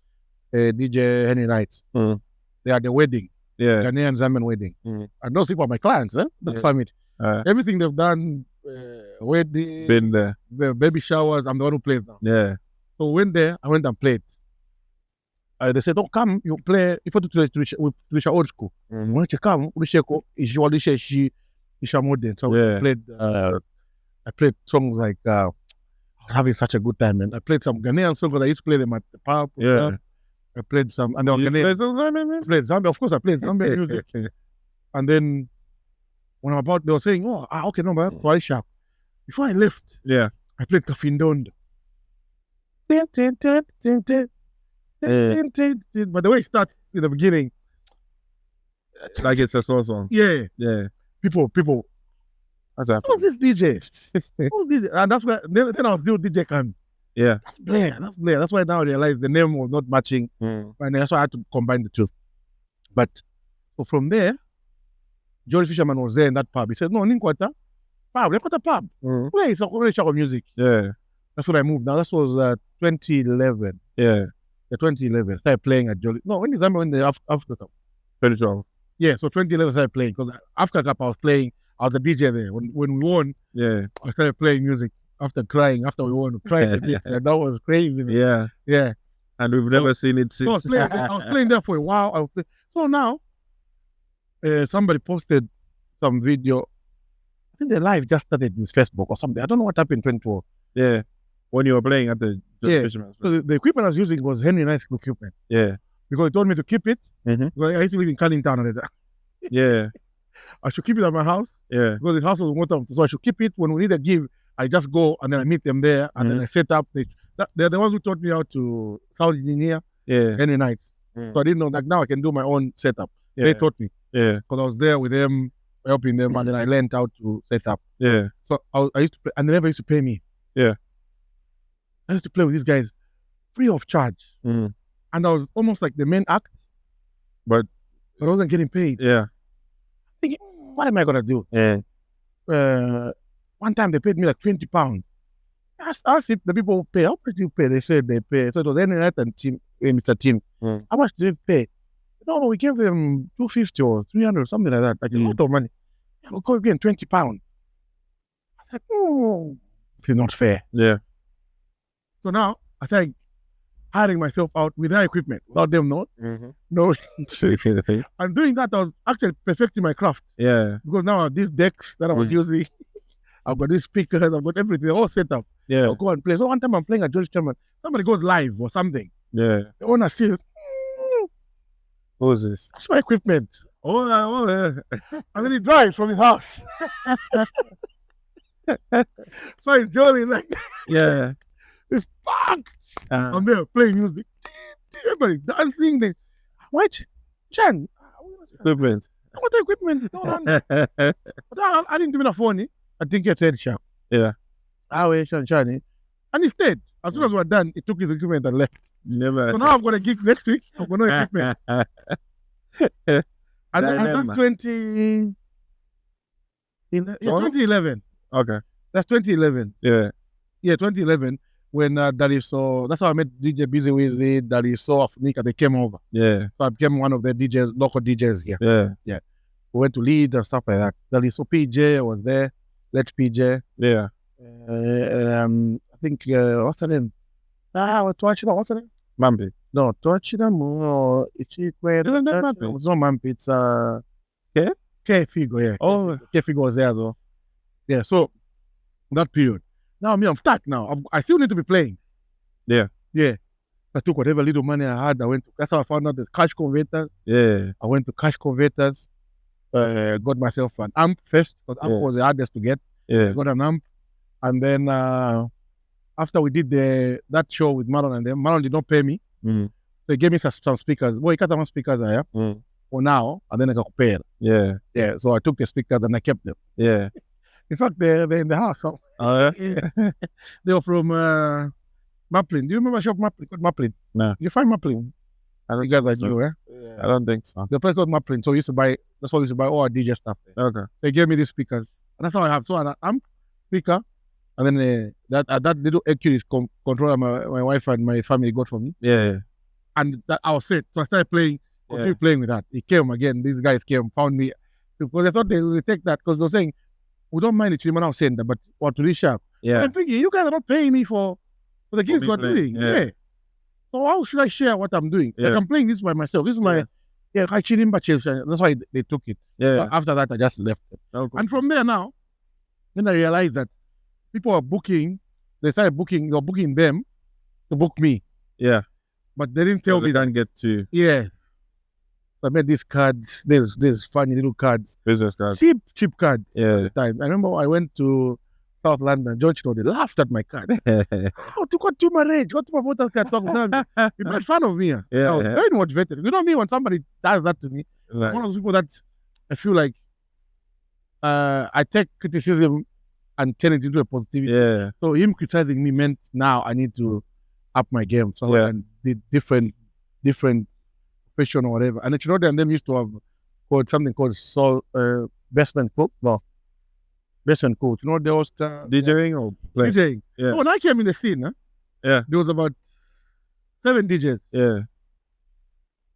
DJ Henry Wright. They had the wedding. Yeah. Ghanaian Zambian wedding. And those people are my clients, the family. Everything they've done, wedding, been there. The baby showers, I'm the one who plays now. Yeah. So when there, I went and played. They said, don't come, you play, if you want to reach old school. When you come, usually she modern. So I played songs like having such a good time, and I played some Ghanaian songs because I used to play them at the pub. I played some, and then played Zambia. Of course, I played Zambian music. And then when I'm about, they were saying, "Oh, okay, no, but quite sharp." Before I left, I played Kafindondo. But the way it starts in the beginning, like it's a slow song. Yeah. People. What's that? Who's this DJ? Who's this? And that's why then I was doing DJ Kami. Yeah. That's Blair. That's why now I realized the name was not matching. And that's why I had to combine the two. But so from there, Johnny Fisherman was there in that pub. He said, no, Ninkwata, pub, Ninkwata pub. Where is a show of music? Yeah. That's when I moved. Now, that was 2011. Yeah. 2011. Started playing at Jolly. No, when is Zambia in the Africa Cup? 2012. Yeah, so 2011 I started playing. Because Africa Cup I was playing, I was a DJ there. When we won, I started playing music after crying, after we won. Crying that was crazy. Man. Yeah. And we've never seen it since. So I was playing there for a while. So now, somebody posted some video. I think the live just started with Facebook or something. I don't know what happened in 2012. Yeah. When you were playing at the Fisherman's. So the equipment I was using was Henry Knight's equipment. Yeah. Because he told me to keep it. Because I used to live in Cannington at that. Yeah. I should keep it at my house. Yeah. Because the house was water. So I should keep it. When we need a give, I just go and then I meet them there and then I set up. They're the ones who taught me how to sound engineer. Yeah. Henry Knight. So I didn't know, like now I can do my own setup. Yeah. They taught me. Yeah. Because I was there with them, helping them, and then I learned how to set up. Yeah. So I used to play, and they never used to pay me. Yeah. I used to play with these guys free of charge. And I was almost like the main act, but I wasn't getting paid. Yeah. Thinking, what am I going to do? Yeah. One time they paid me like £20. I asked if the people who pay, how much do you pay? They said they pay. So it was Henry Knight and Mr. Tim. How much did they pay? No, we gave them $250 or $300 or something like that. Like a lot of money. We'll go again, £20. I said, it's not fair. Yeah. So now I started hiring myself out with their equipment, without them no. I'm doing that. I was actually perfecting my craft. Yeah. Because now these decks that I was using, I've got these speakers, I've got everything, all set up. Yeah. I'll go and play. So one time I'm playing at George Sherman, somebody goes live or something. Yeah. The owner sees, who's this? That's my equipment. Oh, yeah. And then he drives from his house. So he's jolly like, yeah. It's packed. I'm there playing music. Everybody dancing. What? Chan. Equipment. What equipment? But I didn't give him a phone. I think he said sharp. Yeah. Shani. And he stayed. As soon as we were done, he took his equipment and left. Never. So now I've got a gig next week. I've got no equipment. and that's 2011. Okay. That's 2011. Yeah. Yeah, 2011. When Dariso, that's how I met DJ Busy Wizzy, Dariso, Afnika, they came over. Yeah. So I became one of the DJs, local DJs here. Yeah. Yeah. We went to lead and stuff like that. Dariso PJ was there. Let's PJ. Yeah. I think, what's her name? What's her name? Mampi. No, Toachina, it's Isn't that Mampi? It's not Mampi, it's K? K Figo, yeah. Oh. K Figo was there though. Yeah, so that period. Now I'm stuck now. I still need to be playing. Yeah. Yeah. I took whatever little money I had. That's how I found out the cash converters. Yeah. I went to cash converters. Got myself an amp first, because amp was the hardest to get. Yeah. I got an amp. And then after we did that show with Marlon and them, Marlon did not pay me. So he gave me some speakers. Well, he got some speakers there for now, and then I got paid. Yeah. Yeah. So I took the speakers and I kept them. Yeah. In fact, they're in the house. So. Oh, yeah. They were from Maplin. Do you remember a shop Maplin called Maplin? No. Did you find Maplin? I don't you guys like so. you, eh? Yeah. I don't think so. The place called Maplin. So we used to buy. That's why we used to buy all our DJ stuff there. Okay. They gave me these speakers, and that's how I have. So an amp, speaker, and then that little Hercules controller my wife and my family got for me. Yeah. And that I was set. So I started playing. Continued playing with that. He came again. These guys came, found me, because I thought they would take that, because they were saying, we don't mind the Chilimana sender, but what to this sharp. Yeah. I'm thinking, you guys are not paying me for the gigs you're doing. Yeah. So how should I share what I'm doing? Like, I'm playing this by myself. This is my that's why they took it. Yeah. So after that, I just left it. Okay. And from there now, then I realized that people are booking. They started booking. You're booking them to book me. Yeah. But they didn't tell me that. Get to. Yes. So I made these cards. There's funny little cards. Business cards. Cheap cards. Yeah. At the time. I remember I went to South London. George, they laughed at my card. Oh, to got to my age. Got to my voters card. He made fun of me. Yeah. I was very motivated. You know me, when somebody does that to me, I'm one of those people that I feel like I take criticism and turn it into a positivity. Yeah. So him criticizing me meant now I need to up my game. So I did different profession or whatever. And you know, them used to have something called Best and Cook. No, Best and Cook. You know, there was DJing or playing? DJing. Yeah. So when I came in the scene, there was about 7 DJs. Yeah.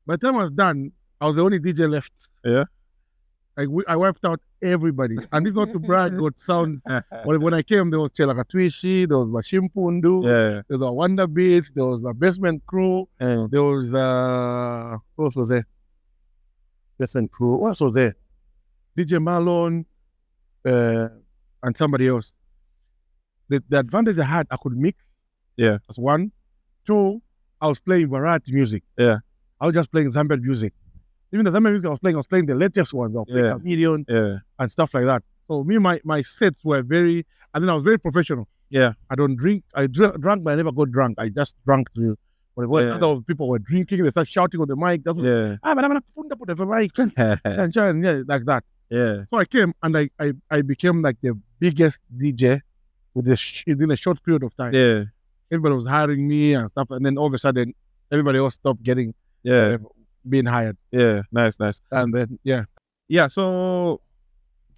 By the time I was done, I was the only DJ left. Yeah. I wiped out everybody. And this is not to brag or sound. When I came, there was Chelaka Twishi, there was Bashimpundu, there was a Wonder Beats, there was the Basement Crew, there was who else was there? Basement Crew. What else was there? DJ Malone, and somebody else. The advantage I had, I could mix. Yeah. That's one. 2, I was playing variety music. Yeah. I was just playing Zambian music. Even the Zambian music I was playing the latest ones. I was playing Chameleon and stuff like that. So me, my sets were very, and then I was very professional. Yeah. I don't drink. I drank, but I never got drunk. I just drank to whatever. Other people were drinking. They start shouting on the mic. That's what, I'm gonna put the mic. And like that. Yeah. So I came and I became like the biggest DJ within a short period of time. Yeah. Everybody was hiring me and stuff, and then all of a sudden, everybody else stopped getting being hired. Yeah, nice. And then so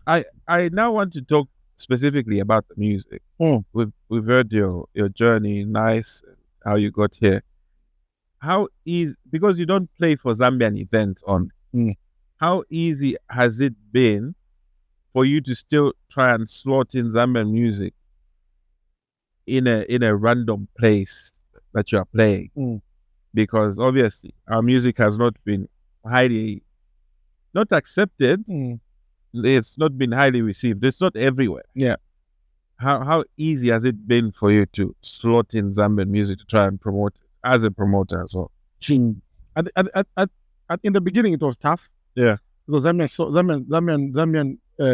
I now want to talk specifically about the music. We've heard your journey, nice, how you got here. How easy, because you don't play for Zambian Events how easy has it been for you to still try and slot in Zambian music in a random place that you are playing? Because obviously our music has not been not accepted. It's not been highly received. It's not everywhere. Yeah. How easy has it been for you to slot in Zambian music to try and promote it as a promoter as well? In the beginning, it was tough. Yeah. Because Zambian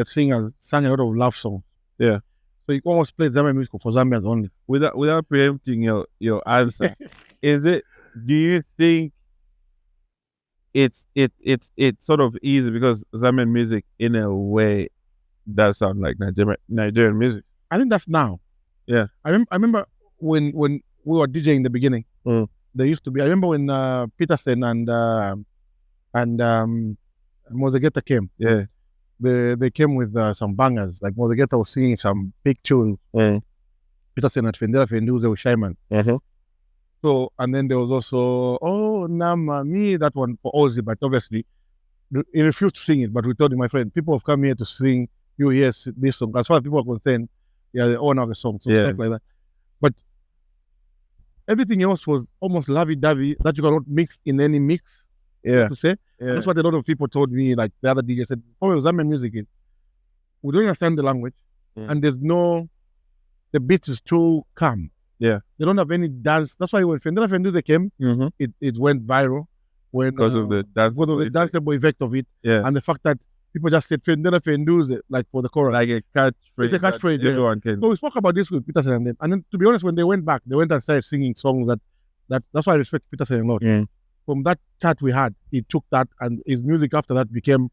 singers sang a lot of love songs. Yeah. So you almost played Zambian music for Zambians only. Without preempting your answer, do you think it's sort of easy because Zambian music in a way does sound like Nigerian music? I think that's now. Yeah. I remember when we were DJing in the beginning. There used to be. I remember when Peterson and Mozegeta came. Yeah. They came with some bangers. Like Mozegeta was singing some big tunes. Peterson and Fendera Fenduze with Shyman. So, and then there was also, Nama Me, that one for Ozzy, but obviously he refused to sing it. But we told him, my friend, people have come here to sing you hear this song. As far as people are concerned, the owner of the song, so stuff like that. But everything else was almost lovey-dovey that you cannot mix in any mix. To say. That's what a lot of people told me, like the other DJ said, Zambian music is, we don't understand the language. and the beat is too calm. Yeah. They don't have any dance. That's why when Fendera Fenduze came, it went viral. Because of the danceable effect of it. Yeah. And the fact that people just said Fendera Fenduze, like for the chorus. Like a catchphrase. It's a catchphrase. Everyone can. So we spoke about this with Peterson and them. And then to be honest, when they went back, they went and started singing songs that's why I respect Peterson a lot. From that chat we had, he took that and his music after that became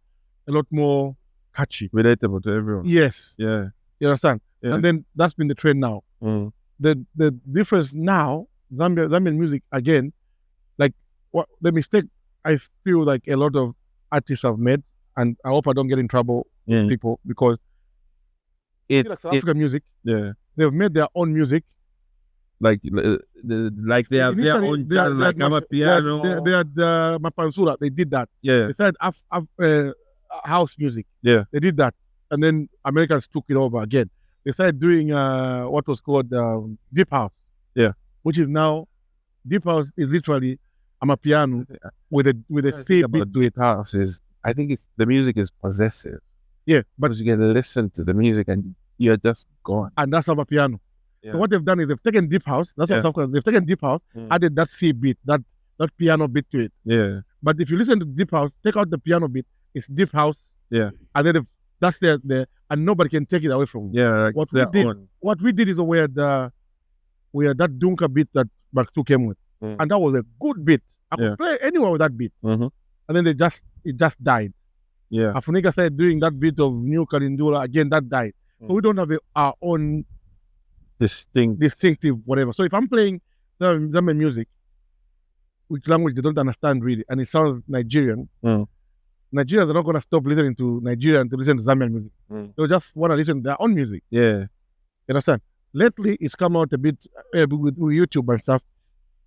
a lot more catchy. Relatable to everyone. Yes. Yeah. You understand? Yeah. And then that's been the trend now. The difference now, Zambian music again, like what the mistake I feel like a lot of artists have made, and I hope I don't get in trouble with people, because it's South African music. Yeah. They've made their own music. Like they have their own genre, like Amapiano. They had Mapansura. They did that. Yeah. They said house music. Yeah. They did that. And then Americans took it over again. They started doing what was called deep house. Yeah. Which is now, deep house is literally Amapiano with a C beat to it. House is, I think the music is possessive. Yeah. But you can listen to the music and you're just gone. And that's Amapiano. Yeah. So what they've done is they've taken deep house. That's what they've taken deep house, added that C beat, that piano beat to it. Yeah. But if you listen to deep house, take out the piano beat, it's deep house. Yeah. And then that's there, and nobody can take it away from you. Yeah. Like what we did is we had that Dunka beat that Mark 2 came with, and that was a good beat. I could play anywhere with that beat. And then it just died. Yeah. Afunika started doing that beat of New Kalindula again. That died. So we don't have our own distinctive whatever. So if I'm playing Zambian music, which language they don't understand really, and it sounds Nigerian, Nigerians are not going to stop listening to Nigerian to listen to Zambian music. They'll just want to listen to their own music. Yeah. You understand? Lately, it's come out a bit with YouTube and stuff.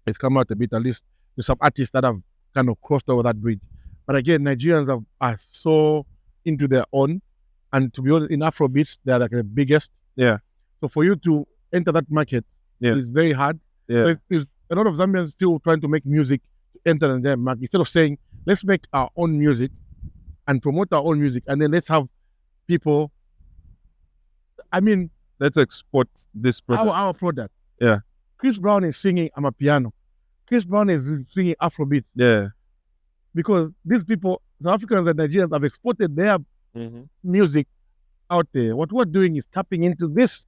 It's come out a bit, at least with some artists that have kind of crossed over that bridge. But again, Nigerians are so into their own. And to be honest, in Afrobeats, they're like the biggest. Yeah. So for you to enter that market is very hard. Yeah. So if a lot of Zambians still trying to make music to enter in their market, instead of saying, let's make our own music and promote our own music, and then let's have people, let's export this product. Our product. Yeah. Chris Brown is singing Amapiano. Chris Brown is singing Afrobeats. Yeah. Because these people, South Africans and Nigerians, have exported their music out there. What we're doing is tapping into this.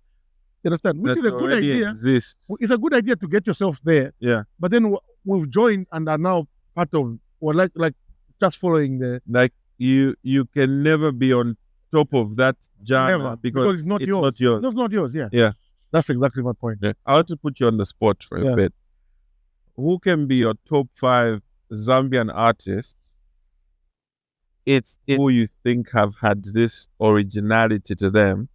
You understand? Which is a good idea. Exists. It's a good idea to get yourself there. Yeah. But then we've joined and are now part of, or like just following the. Like you can never be on top of that genre because it's not yours. Not yours. No, it's not yours. Yeah. Yeah. That's exactly my point. Yeah. I want to put you on the spot for a bit. Who can be your top 5 Zambian artists? It's who you think have had this originality to them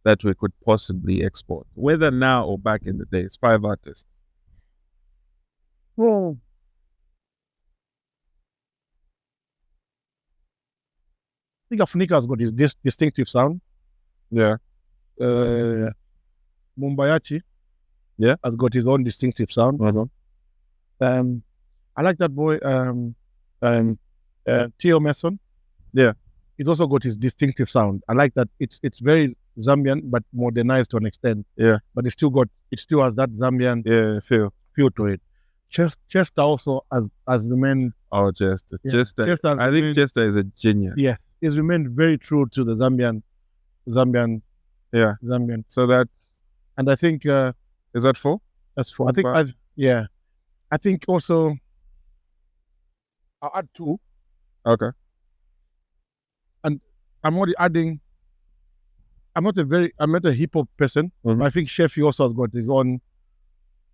that we could possibly export, whether now or back in the days. 5 artists. Well, I think Afunika has got this distinctive sound. Yeah. Mumbayachi. Yeah. Has got his own distinctive sound. I like that boy. Theo Mason. Yeah. He's also got his distinctive sound. I like that. It's very Zambian, but modernized to an extent. Yeah. But it still has that Zambian feel to it. Chester also has remained. Oh, Chester. Chester. I think Chester is a genius. Yes. He's remained very true to the Zambian. Yeah. Zambian. So that's. And I think. Is that 4? That's 4. I think. I think also. I'll add 2. Okay. And I'm already adding. I'm not a hip hop person. But I think Sheffy also has got his own.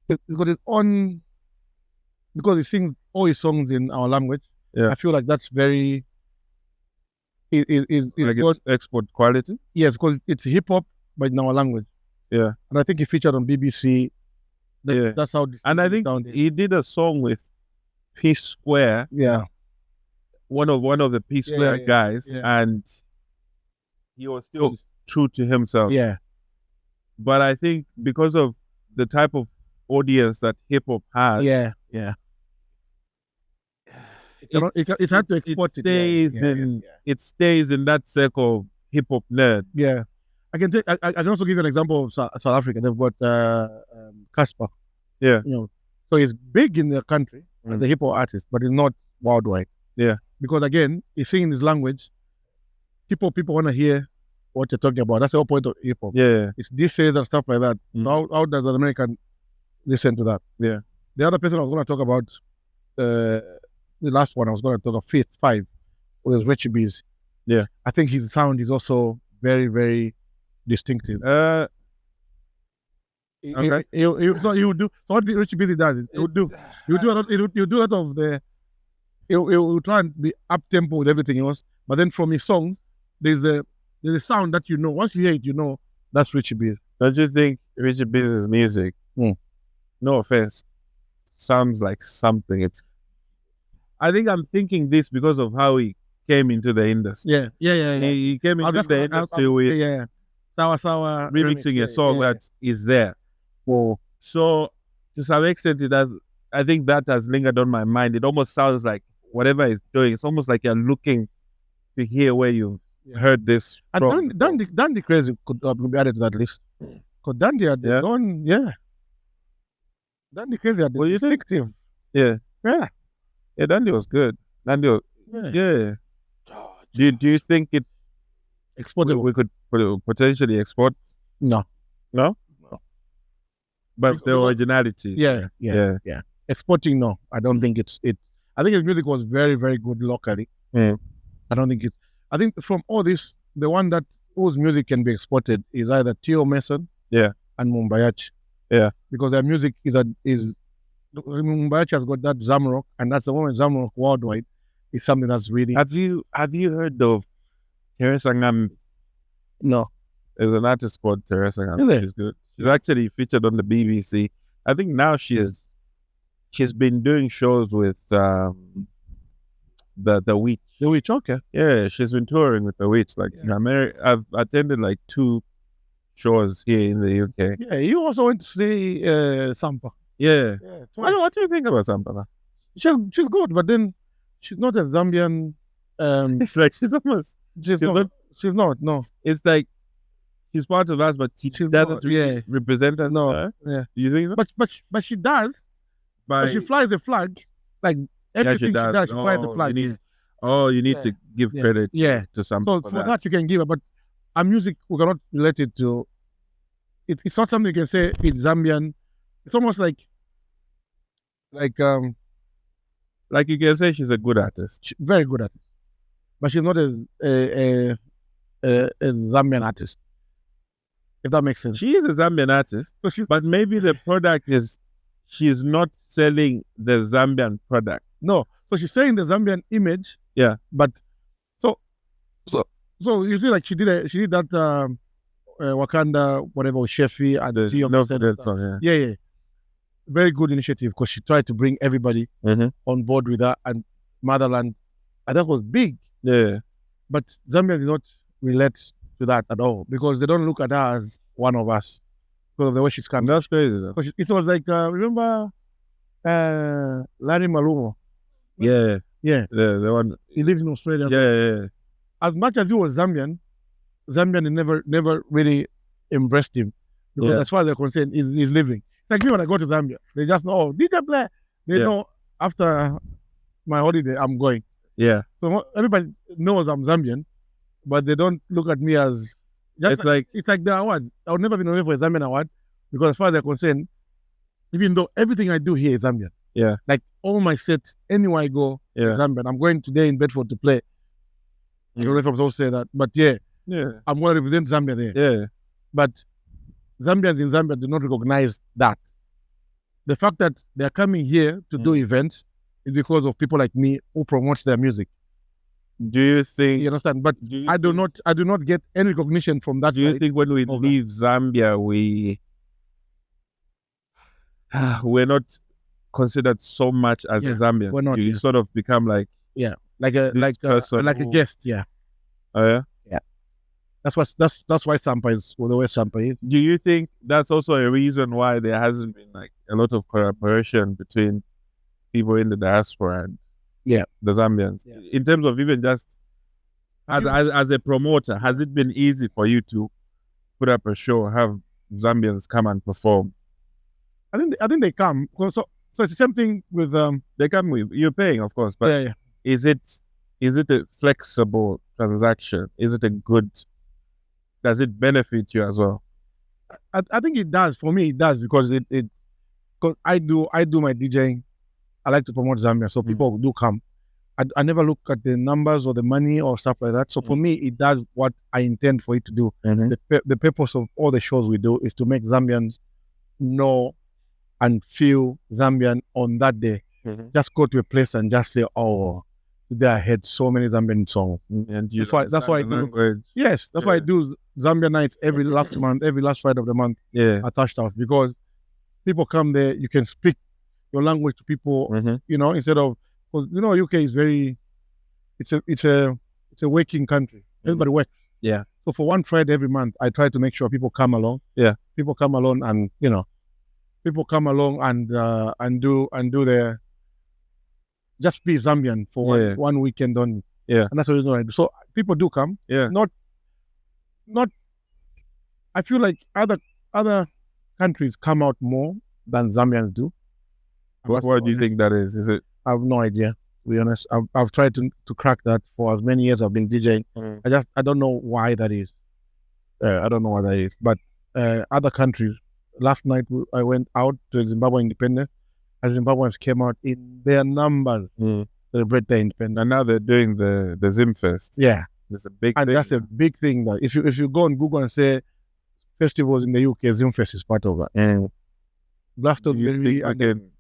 He's got his own. Because he sings all his songs in our language. Yeah. I feel like that's very. It's export quality. Yes, because it's hip hop, but in our language. Yeah. And I think he featured on BBC. That's how. And I think he did a song with P Square. Yeah. One of the P Square guys, and he was still true to himself. Yeah. But I think because of the type of audience that hip hop has, it had to export it. It stays in that circle of hip hop nerds. Yeah. I can also give you an example of South Africa. They've got Casper. Yeah. So he's big in the country as a hip hop artist, but he's not worldwide. Yeah. Because again, he's singing his language. People want to hear what you're talking about. That's the whole point of hip hop. Yeah. It's dishes and stuff like that. How does an American listen to that? Yeah. The other person I was going to talk about, the last one I was going to talk about, Fifth Five, was Richie Bees. Yeah. I think his sound is also very, very distinctive. Okay. He would do what Richie Busy does. He would do a lot of the. He'll try and be up tempo with everything else, but then from his songs, there's a sound that you know. Once you hear it, you know that's Richie Busy. Don't you think Richie Busy's music? No offense, sounds like something. I think I'm thinking this because of how he came into the industry. Yeah. He came into the industry with Sour remixing a song that is there. Whoa. So to some extent, I think that has lingered on my mind. It almost sounds like whatever he's doing, it's almost like you're looking to hear where you've heard this from. And Dandy Crazy could be added to that list. Because Dandy had gone, Dandy Crazy had the distinctive. Yeah, Dandy was good. Do you think it exported? We could potentially export? No. But the originality. Yeah. Exporting, no. I don't think it's it. I think his music was very, very good locally. I don't think I think from all this, the one whose music can be exported is either Tio Mason and Mumbayachi. Yeah. Because their music is Mumbayachi has got that Zamrock, and that's the one with Zamrock worldwide. It's something that's really. Have you heard of Teresa Ngam? No. There's an artist called Teresa Ngam. Really? She's good. She's actually featured on the BBC. I think now she's been doing shows with the Witch. The Witch, okay. Yeah, she's been touring with the Witch. Like in America, I've attended like 2 shows here in the UK. Yeah, you also went to see Sampa. Yeah. What do you think about Sampa? She's good, but then she's not a Zambian. It's like she's not. No. It's like she's part of us, but she doesn't really represent us. No. Do you think so? But she does. But she flies the flag. Like everything she does, she flies the flag. You need to give credit to something. So for that you can give her, but our music we cannot relate it to. It's not something you can say it's Zambian. It's almost like you can say she's a good artist, very good artist, but she's not a Zambian artist. If that makes sense. She is a Zambian artist, but maybe the product is she's not selling the Zambian product. No, so she's selling the Zambian image. Yeah, but so you see, like she did that Wakanda whatever with Shefi and the song. Yeah. Very good initiative because she tried to bring everybody on board with her and Motherland, and that was big. Yeah, but Zambia did not relate to that at all because they don't look at her as one of us because of the way she's coming. That's crazy though. It was like remember Larry Malumo? Yeah, the one he lives in Australia. Yeah. As much as he was Zambian never really embraced him because as far as they're concerned, he's living. It's like me when I go to Zambia, they just know DJ Blair. They know after my holiday I'm going. Yeah. So everybody knows I'm Zambian, but they don't look at me as. It's like the award. I'll never be nominated for a Zambian award because as far as they're concerned, even though everything I do here is Zambian. Yeah. Like all my sets, anywhere I go, is Zambian. I'm going today in Bedford to play. I don't know if I'm supposed to say that, but I'm going to represent Zambia there. Yeah. But Zambians in Zambia do not recognize that. The fact that they're coming here to do events is because of people like me who promote their music. Do you think you understand? But I do not get any recognition from that. Do you think when we leave Zambia, we're not considered so much as a Zambian? We're not. You sort of become like like a guest. Yeah. Oh yeah. Yeah. That's why Sampa is the way Sampa is. Do you think that's also a reason why there hasn't been like a lot of cooperation between people in the diaspora and the Zambians in terms of even just as a promoter? Has it been easy for you to put up a show, have Zambians come and perform? I think they come. So it's the same thing with they come with, you're paying, of course, but yeah. Is it a flexible transaction? Is it a good? Does it benefit you as well? I think it does. For me, it does because because I do my DJing. I like to promote Zambia, so people do come. I never look at the numbers or the money or stuff like that. So for me, it does what I intend for it to do. The purpose of all the shows we do is to make Zambians know and feel Zambian on that day. Just go to a place and just say, oh, today I heard so many Zambian songs. And that's why I do. Yes, that's why I do Zambian nights every last month, every last Friday of the month. At Touchdown, because people come there, you can speak your language to people. Instead of, because UK is very, it's a working country. Everybody works. Yeah. So for one Friday every month, I try to make sure people come along. Yeah. People come along and people come along and do their, just be Zambian for one weekend only. Yeah. And that's what I do. So people do come. Yeah. Not I feel like other countries come out more than Zambians do. What do you think that is? Is it? I have no idea, to be honest. I've tried to crack that for as many years I've been DJing. I don't know why that is. I don't know why that is. But other countries, last night I went out to Zimbabwe Independence, and Zimbabweans came out in their numbers to celebrate their independence. And now they're doing the Zimfest. Yeah. It's a big thing. And that's a big thing. That if you go on Google and say festivals in the UK, Zimfest is part of that. Glastonbury again.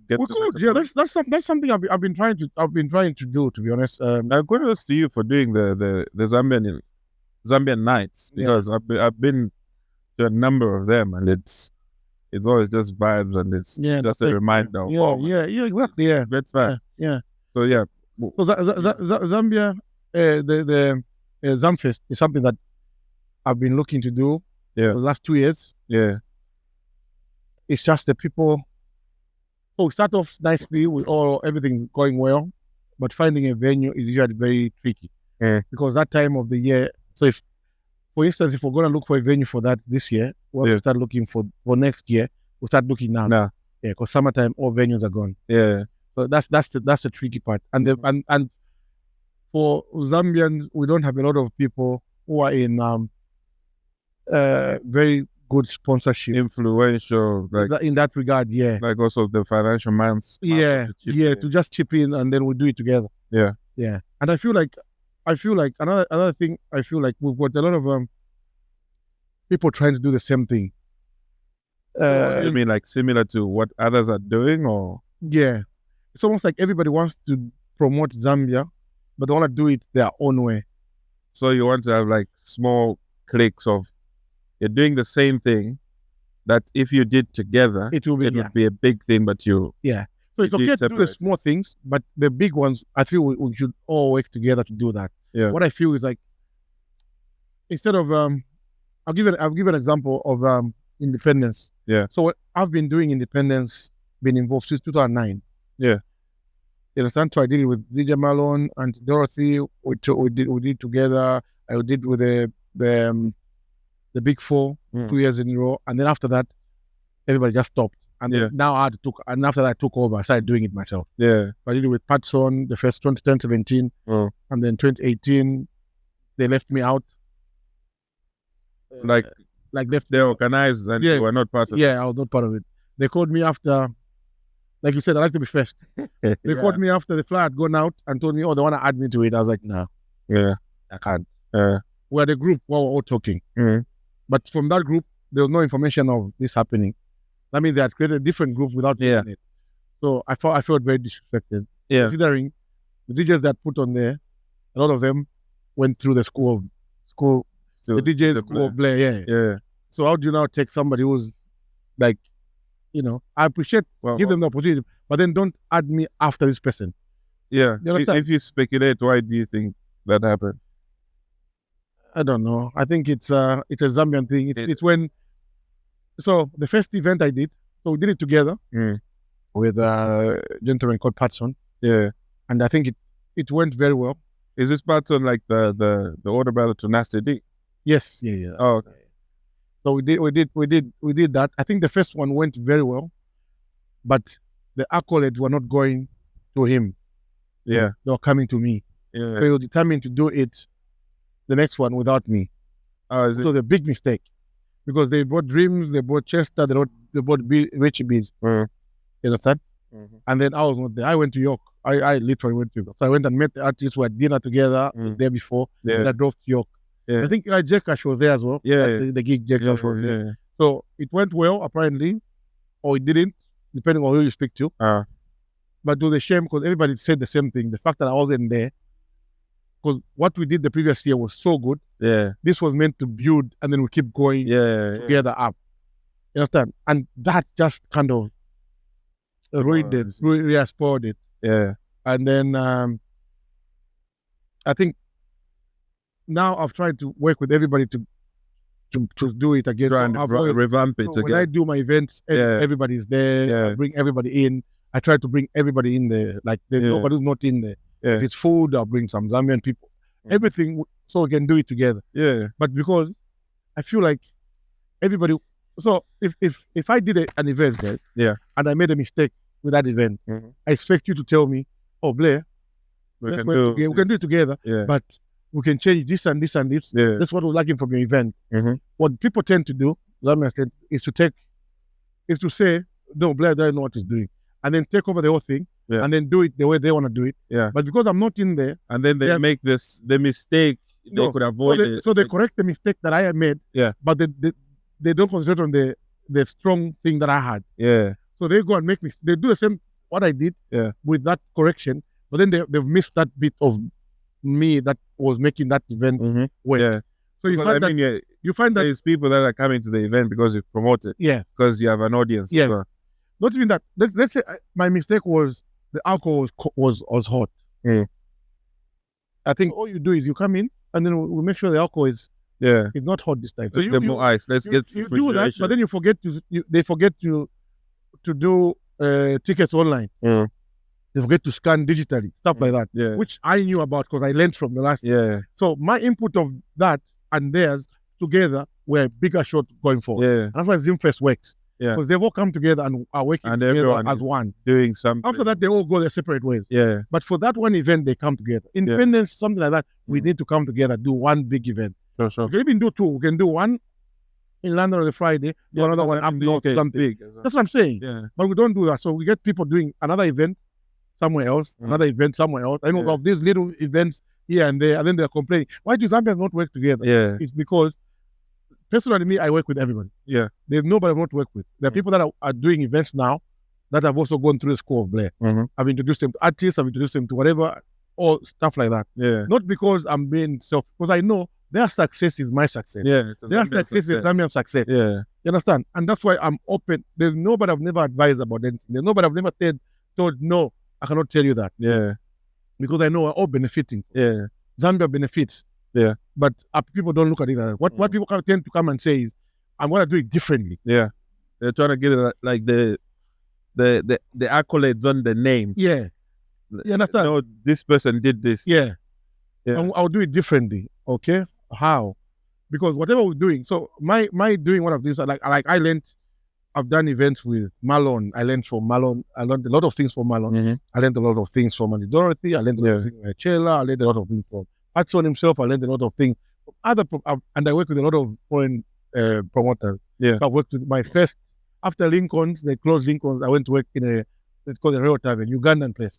We could, yeah. That's something I've been trying to do, to be honest. Now, kudos to you for doing the Zambian nights, because I've been to a number of them, and it's always just vibes, and it's just a reminder of exactly, great fun. Yeah. So yeah. So Zambia, the Zamfest is something that I've been looking to do for the last 2 years. Yeah. It's just the people. We start off nicely with everything going well, but finding a venue is usually very tricky because that time of the year. So if, for instance, if we're going to look for a venue for that this year, we'll have to start looking for next year. We'll start looking now. Yeah, because summertime all venues are gone. Yeah. So that's the tricky part. And and for Zambians, we don't have a lot of people who are in very good sponsorship, influential, like in that regard. Yeah, like also the financial minds. To just chip in, and then we do it together. Yeah. And I feel like another thing. I feel like we've got a lot of people trying to do the same thing. You mean like similar to what others are doing, or? Yeah, it's almost like everybody wants to promote Zambia, but they want to do it their own way. So you want to have like small cliques of, you're doing the same thing that if you did together, it would be a big thing, but So it's okay to do the small things, but the big ones, I feel we should all work together to do that. Yeah. What I feel is like, instead of, I'll give an example of independence. Yeah. So I've been doing independence, been involved since 2009. Yeah. You understand? So I did it with DJ Malone and Dorothy. We did together. I did with the Big Four 2 years in a row, and then after that, everybody just stopped. And now and after that I took over. I started doing it myself. Yeah. I did it with Patson, the first 2017, and then 2018, they left me out. Like they organized and you were not part of it. Yeah, I was not part of it. They called me after, like you said, I like to be first. They called me after the flyer had gone out and told me, they want to add me to it. I was like, no. Yeah. I can't. We're the group where we're all talking. But from that group, there was no information of this happening. That means they had created a different group without doing it. So I felt very disrespected. Yeah. Considering the DJs that put on there, a lot of them went through the the DJ school of Blair. Yeah. So how do you now take somebody who's like, I appreciate, give them the opportunity, but then don't add me after this person. Yeah. If you speculate, why do you think that happened? I don't know. I think it's a Zambian thing. It's when, so the first event I did, so we did it together with a gentleman called Patson. Yeah. And I think it went very well. Is this Patson like the older brother to Nasty D? Yes. Yeah. Oh, okay. So we did that. I think the first one went very well, but the accolades were not going to him. Yeah. They were coming to me. Yeah. So he was determined to do it, the next one, without me. Oh, it was a big mistake because they brought Dreams, they brought Chester, they brought Richie Beats. You understand? And then I was not there. I went to York. I literally went to York. So I went and met the artists who had dinner together the day before. Yeah. And I drove to York. Yeah. I think Jekash was there as well. Yeah. The gig Jekash was there. Yeah. So it went well, apparently, or it didn't, depending on who you speak to. But it was a shame because everybody said the same thing. The fact that I wasn't there, because what we did the previous year was so good. Yeah. This was meant to build and then we keep going together up. You understand? And that just kind of ruined it, spoiled it. Yeah. And then I think now I've tried to work with everybody to do it again. Try and revamp it again. When I do my events, everybody's there. I bring everybody in. I try to bring everybody in there. Like there's nobody who's not in there. If it's food, I'll bring some Zambian people. Everything, so we can do it together. Yeah. But because I feel like everybody. So if I did an event there, and I made a mistake with that event, I expect you to tell me, "Oh, Blair, we can do it together, but we can change this and this and this. That's what we're lacking from your event." What people tend to do, is to say, "No, Blair doesn't know what he's doing," and then take over the whole thing, and then do it the way they want to do it. But because I'm not in there, and then they make the mistake they could avoid it. So they correct the mistake that I made. But they don't concentrate on the strong thing that I had. So they go and make they do the same what I did with that correction, but then they've missed that bit of me that was making that event work. So you find that there's people that are coming to the event because you've promoted. Because you have an audience. So. Not even that. Let's say my mistake was the alcohol was hot. I think all you do is you come in and then we make sure the alcohol is not hot this time. So you more ice. Let's get you do that, but then they forget to do tickets online. They forget to scan digitally, stuff like that, which I knew about because I learned from the last year. So my input of that and theirs together were a bigger shot going forward. And that's why Zimfest works. Because they've all come together and are working together as one. Doing something. After that, they all go their separate ways. But for that one event, they come together. Independence, something like that, we need to come together, do one big event. We can even do two. We can do one in London on a Friday, do another one up north, something big. That's what I'm saying. But we don't do that. So we get people doing another event somewhere else, another event somewhere else. I know of these little events here and there, and then they're complaining. Why do Zambians not work together? It's because personally, me, I work with everybody. There's nobody I want to work with. There are people that are doing events now that have also gone through the school of Blair. I've introduced them to artists, I've introduced them to whatever, or stuff like that. Not because I'm being because I know their success is my success. Their success is Zambian success. You understand? And that's why I'm open. There's nobody I've never advised about anything. There's nobody I've never told, no, I cannot tell you that. Because I know we're all benefiting. Zambia benefits. But people don't look at it like that. What people tend to come and say is, I'm going to do it differently. They're trying to get it like the accolades on the name. You understand? No, this person did this. I'll do it differently. Okay? How? Because whatever we're doing, so my doing one of these, like I learned, I've done events with Marlon. I learned from Marlon. I learned a lot of things from Marlon. I learned a lot of things from Andy Dorothy. I learned a lot of things from Chela. I learned a lot of things from Hudson himself. I learned a lot of things from and I work with a lot of foreign promoters. So I've worked with my first, after Lincoln's, they closed Lincoln's, I went to work in it's called a Rail Tavern, Ugandan place.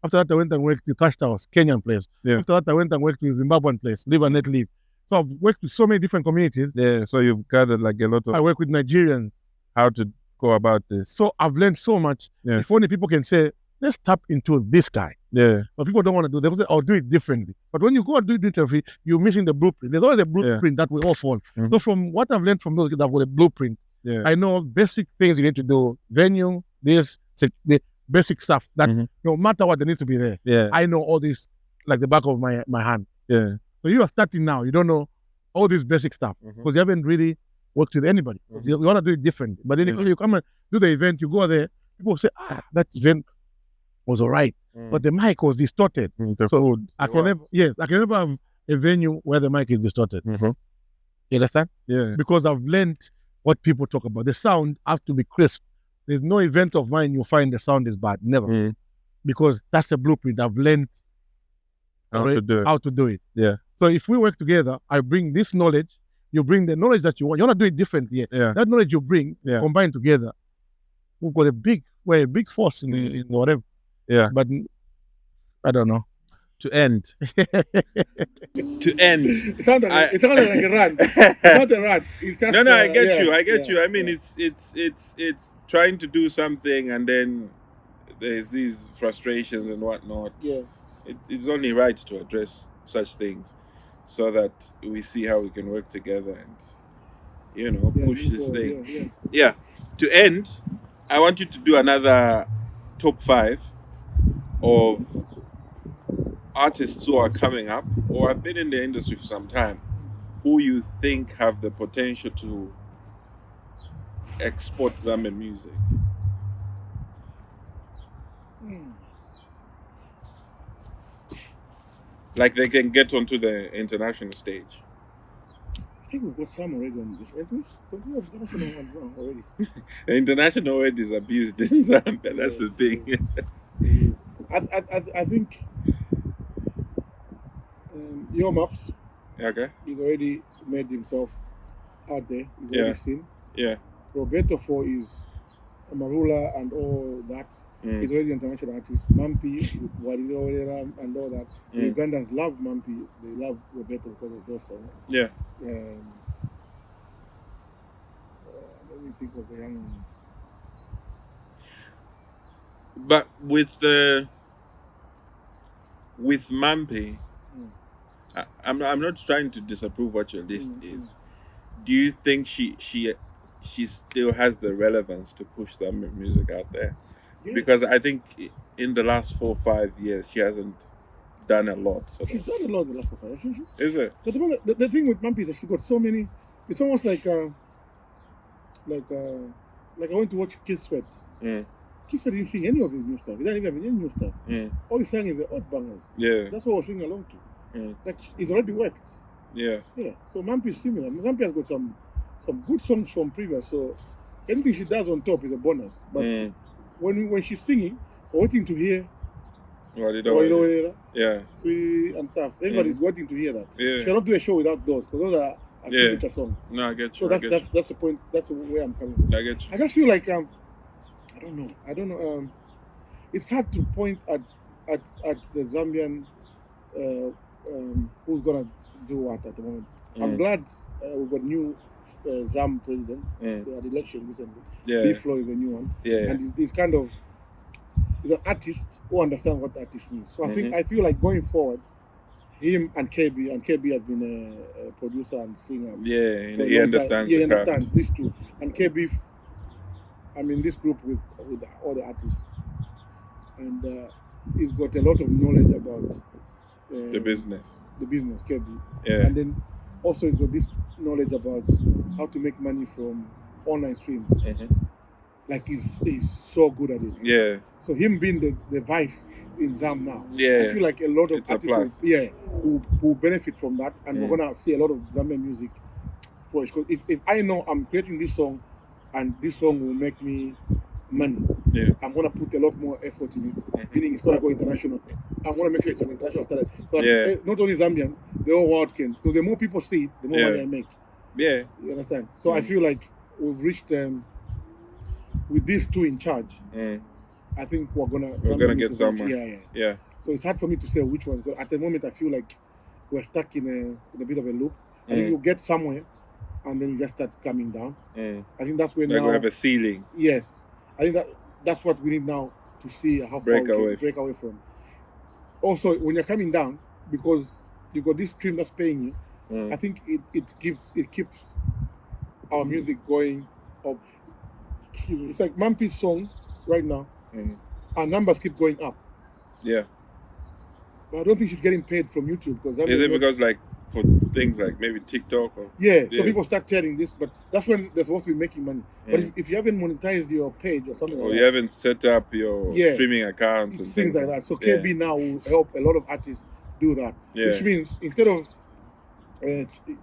After that, I went and worked with Tash Towers, Kenyan place. After that, I went and worked with Zimbabwean place, Live and Let Live. So I've worked with so many different communities. So you've gathered like a lot of... I work with Nigerians. How to go about this. So I've learned so much. If only people can say, let's tap into this guy. But people don't want to do that. They say, I'll do it differently. But when you go and do it differently, you're missing the blueprint. There's always a blueprint that we all follow. So from what I've learned from those that have got a blueprint, I know basic things you need to do. Venue, the basic stuff that no matter what, they need to be there. I know all this like the back of my hand. So you are starting now. You don't know all this basic stuff because you haven't really worked with anybody. You want to do it different. But then if you come and do the event, you go there, people say, that event was all right. But the mic was distorted. So I can never have a venue where the mic is distorted. You understand? Yeah. Because I've learned what people talk about. The sound has to be crisp. There's no event of mine you'll find the sound is bad. Never. Because that's a blueprint. I've learned how to do it. Yeah. So if we work together, I bring this knowledge, you bring the knowledge that you want. You're not doing it differently. Yeah. That knowledge you bring, combined together, we've got a big force in whatever. Yeah. But I don't know. To end. It sounded like a rant. It's not a rant. It's just, no, I get you. I get you. I mean, it's trying to do something, and then there's these frustrations and whatnot. Yeah. It's only right to address such things, so that we see how we can work together and push this thing. Yeah. To end, I want you to do another top 5 of artists who are coming up or have been in the industry for some time, who you think have the potential to export Zambian music. Like they can get onto the international stage. I think we've got some already on this. Don't we have international ones already? The international word is abused in Zambia. That's the thing. I think Your Maps. Okay. He's already made himself out there. He's already seen. Yeah. Roberto for his Marula and all that. He's already an international artist. Mampi with Warirora and all that. The Ugandans love Mampi. They love Roberto because of those songs. Yeah. Let me think of the young one. But with Mampi, I'm not trying to disapprove what your list is. Do you think she still has the relevance to push Zambian music out there? Yeah. Because I think in the last 4 or 5 years she hasn't done a lot. She's done a lot in the last 4 or 5 years. Is it? But the thing with Mampi is that she got so many. It's almost like I went to watch Kid Sweat. Kid Sweat didn't sing any of his new stuff. He didn't even have any new stuff. All he sang is the odd bangers. Yeah. That's what we're singing along to. Like it's already worked. Yeah. Yeah. So Mampi is similar. Mampi has got some good songs from previous. So anything she does on top is a bonus. But when she's singing, we're waiting to hear. Yeah. And stuff. Everybody's waiting to hear that. Yeah. She cannot do a show without those because those are a signature song. No, I get you. So that's the point. That's the way I'm coming from. I get you. I just feel like I don't know. It's hard to point at the Zambian who's gonna do what at the moment. I'm glad we've got new Zam president. They had election recently. Yeah. B-Flow is a new one. Yeah. And he's kind of an artist who understands what artist needs. So I feel like going forward, him and KB has been a producer and singer. Yeah, he understands. He understands these two. And KB, I'm in this group with all the artists, and he's got a lot of knowledge about the business, KB. Yeah. And then also he's got this knowledge about how to make money from online streams. Like he's so good at it. Yeah. So him being the vice in Zam now, yeah, I feel like a lot of artists who benefit from that, and we're gonna see a lot of Zambian music flourish. Because if I know I'm creating this song, and this song will make me money, I'm gonna put a lot more effort in it. Meaning it's gonna go international. I'm gonna make sure it's an international standard. So not only Zambian, the whole world can. Because the more people see it, the more money I make. Yeah. You understand? So I feel like we've reached with these two in charge. I think we're gonna get somewhere. Yeah. So it's hard for me to say which one. At the moment, I feel like we're stuck in a bit of a loop. I think you'll get somewhere, and then you just start coming down. I think that's where now we have a ceiling. Yes, I think that's what we need now to see how far we can break away from. Also, when you're coming down, because you got this stream that's paying you, I think it keeps our music going up. It's like Mampi's songs right now. Our numbers keep going up. Yeah. But I don't think she's getting paid from YouTube because is it because like for things like maybe TikTok or so people start sharing this, but that's when they're supposed to be making money. But if you haven't monetized your page or something like that, you haven't set up your streaming accounts and things like that. So KB now will help a lot of artists do that. Which means instead of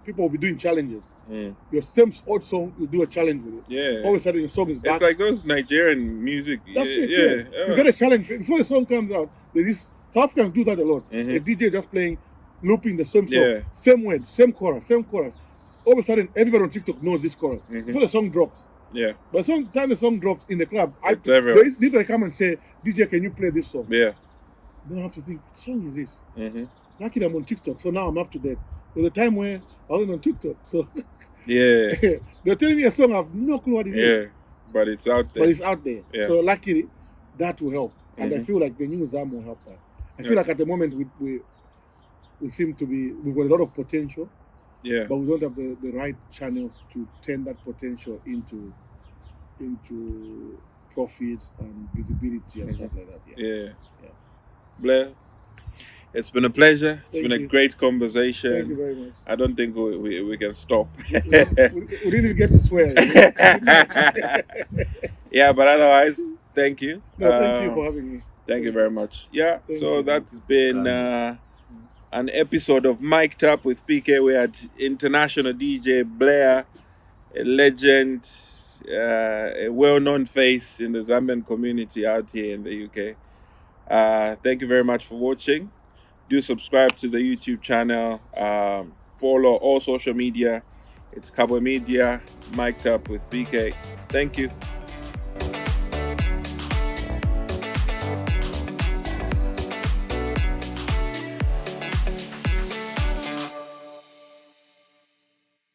people will be doing challenges. Your same old song, you do a challenge with it. Yeah. All of a sudden, your song is back. It's like those Nigerian music. That's it. Yeah. You get a challenge before the song comes out. There's this South Africans do that a lot. A DJ just playing, looping the same song, same words, same chorus. All of a sudden, everybody on TikTok knows this chorus before the song drops. Yeah. But sometimes the song drops in the club, people come and say, "DJ, can you play this song?" Yeah. Then I have to think, what song is this? Luckily, I'm on TikTok, so now I'm up to date. There's a time where I wasn't on TikTok, so yeah, they're telling me a song, I have no clue what it is. Yeah, but it's out there. Yeah. So luckily, that will help, and I feel like the new Zam will help that. I feel like at the moment we seem to be, we've got a lot of potential. Yeah. But we don't have the right channels to turn that potential into profits and visibility and stuff like that. Yeah. Blair, it's been a pleasure. It's been a great conversation. Thank you very much. I don't think we can stop. we didn't even get to swear. Yeah, but otherwise, thank you. No, thank you for having me. Thank you very much. Yeah, so that's been an episode of Mic'd Up with PK. We had international DJ Blair, a legend, a well-known face in the Zambian community out here in the UK. Thank you very much for watching. Do subscribe to the YouTube channel. Follow all social media. It's Cabo Media, Mic'd Up with PK. Thank you.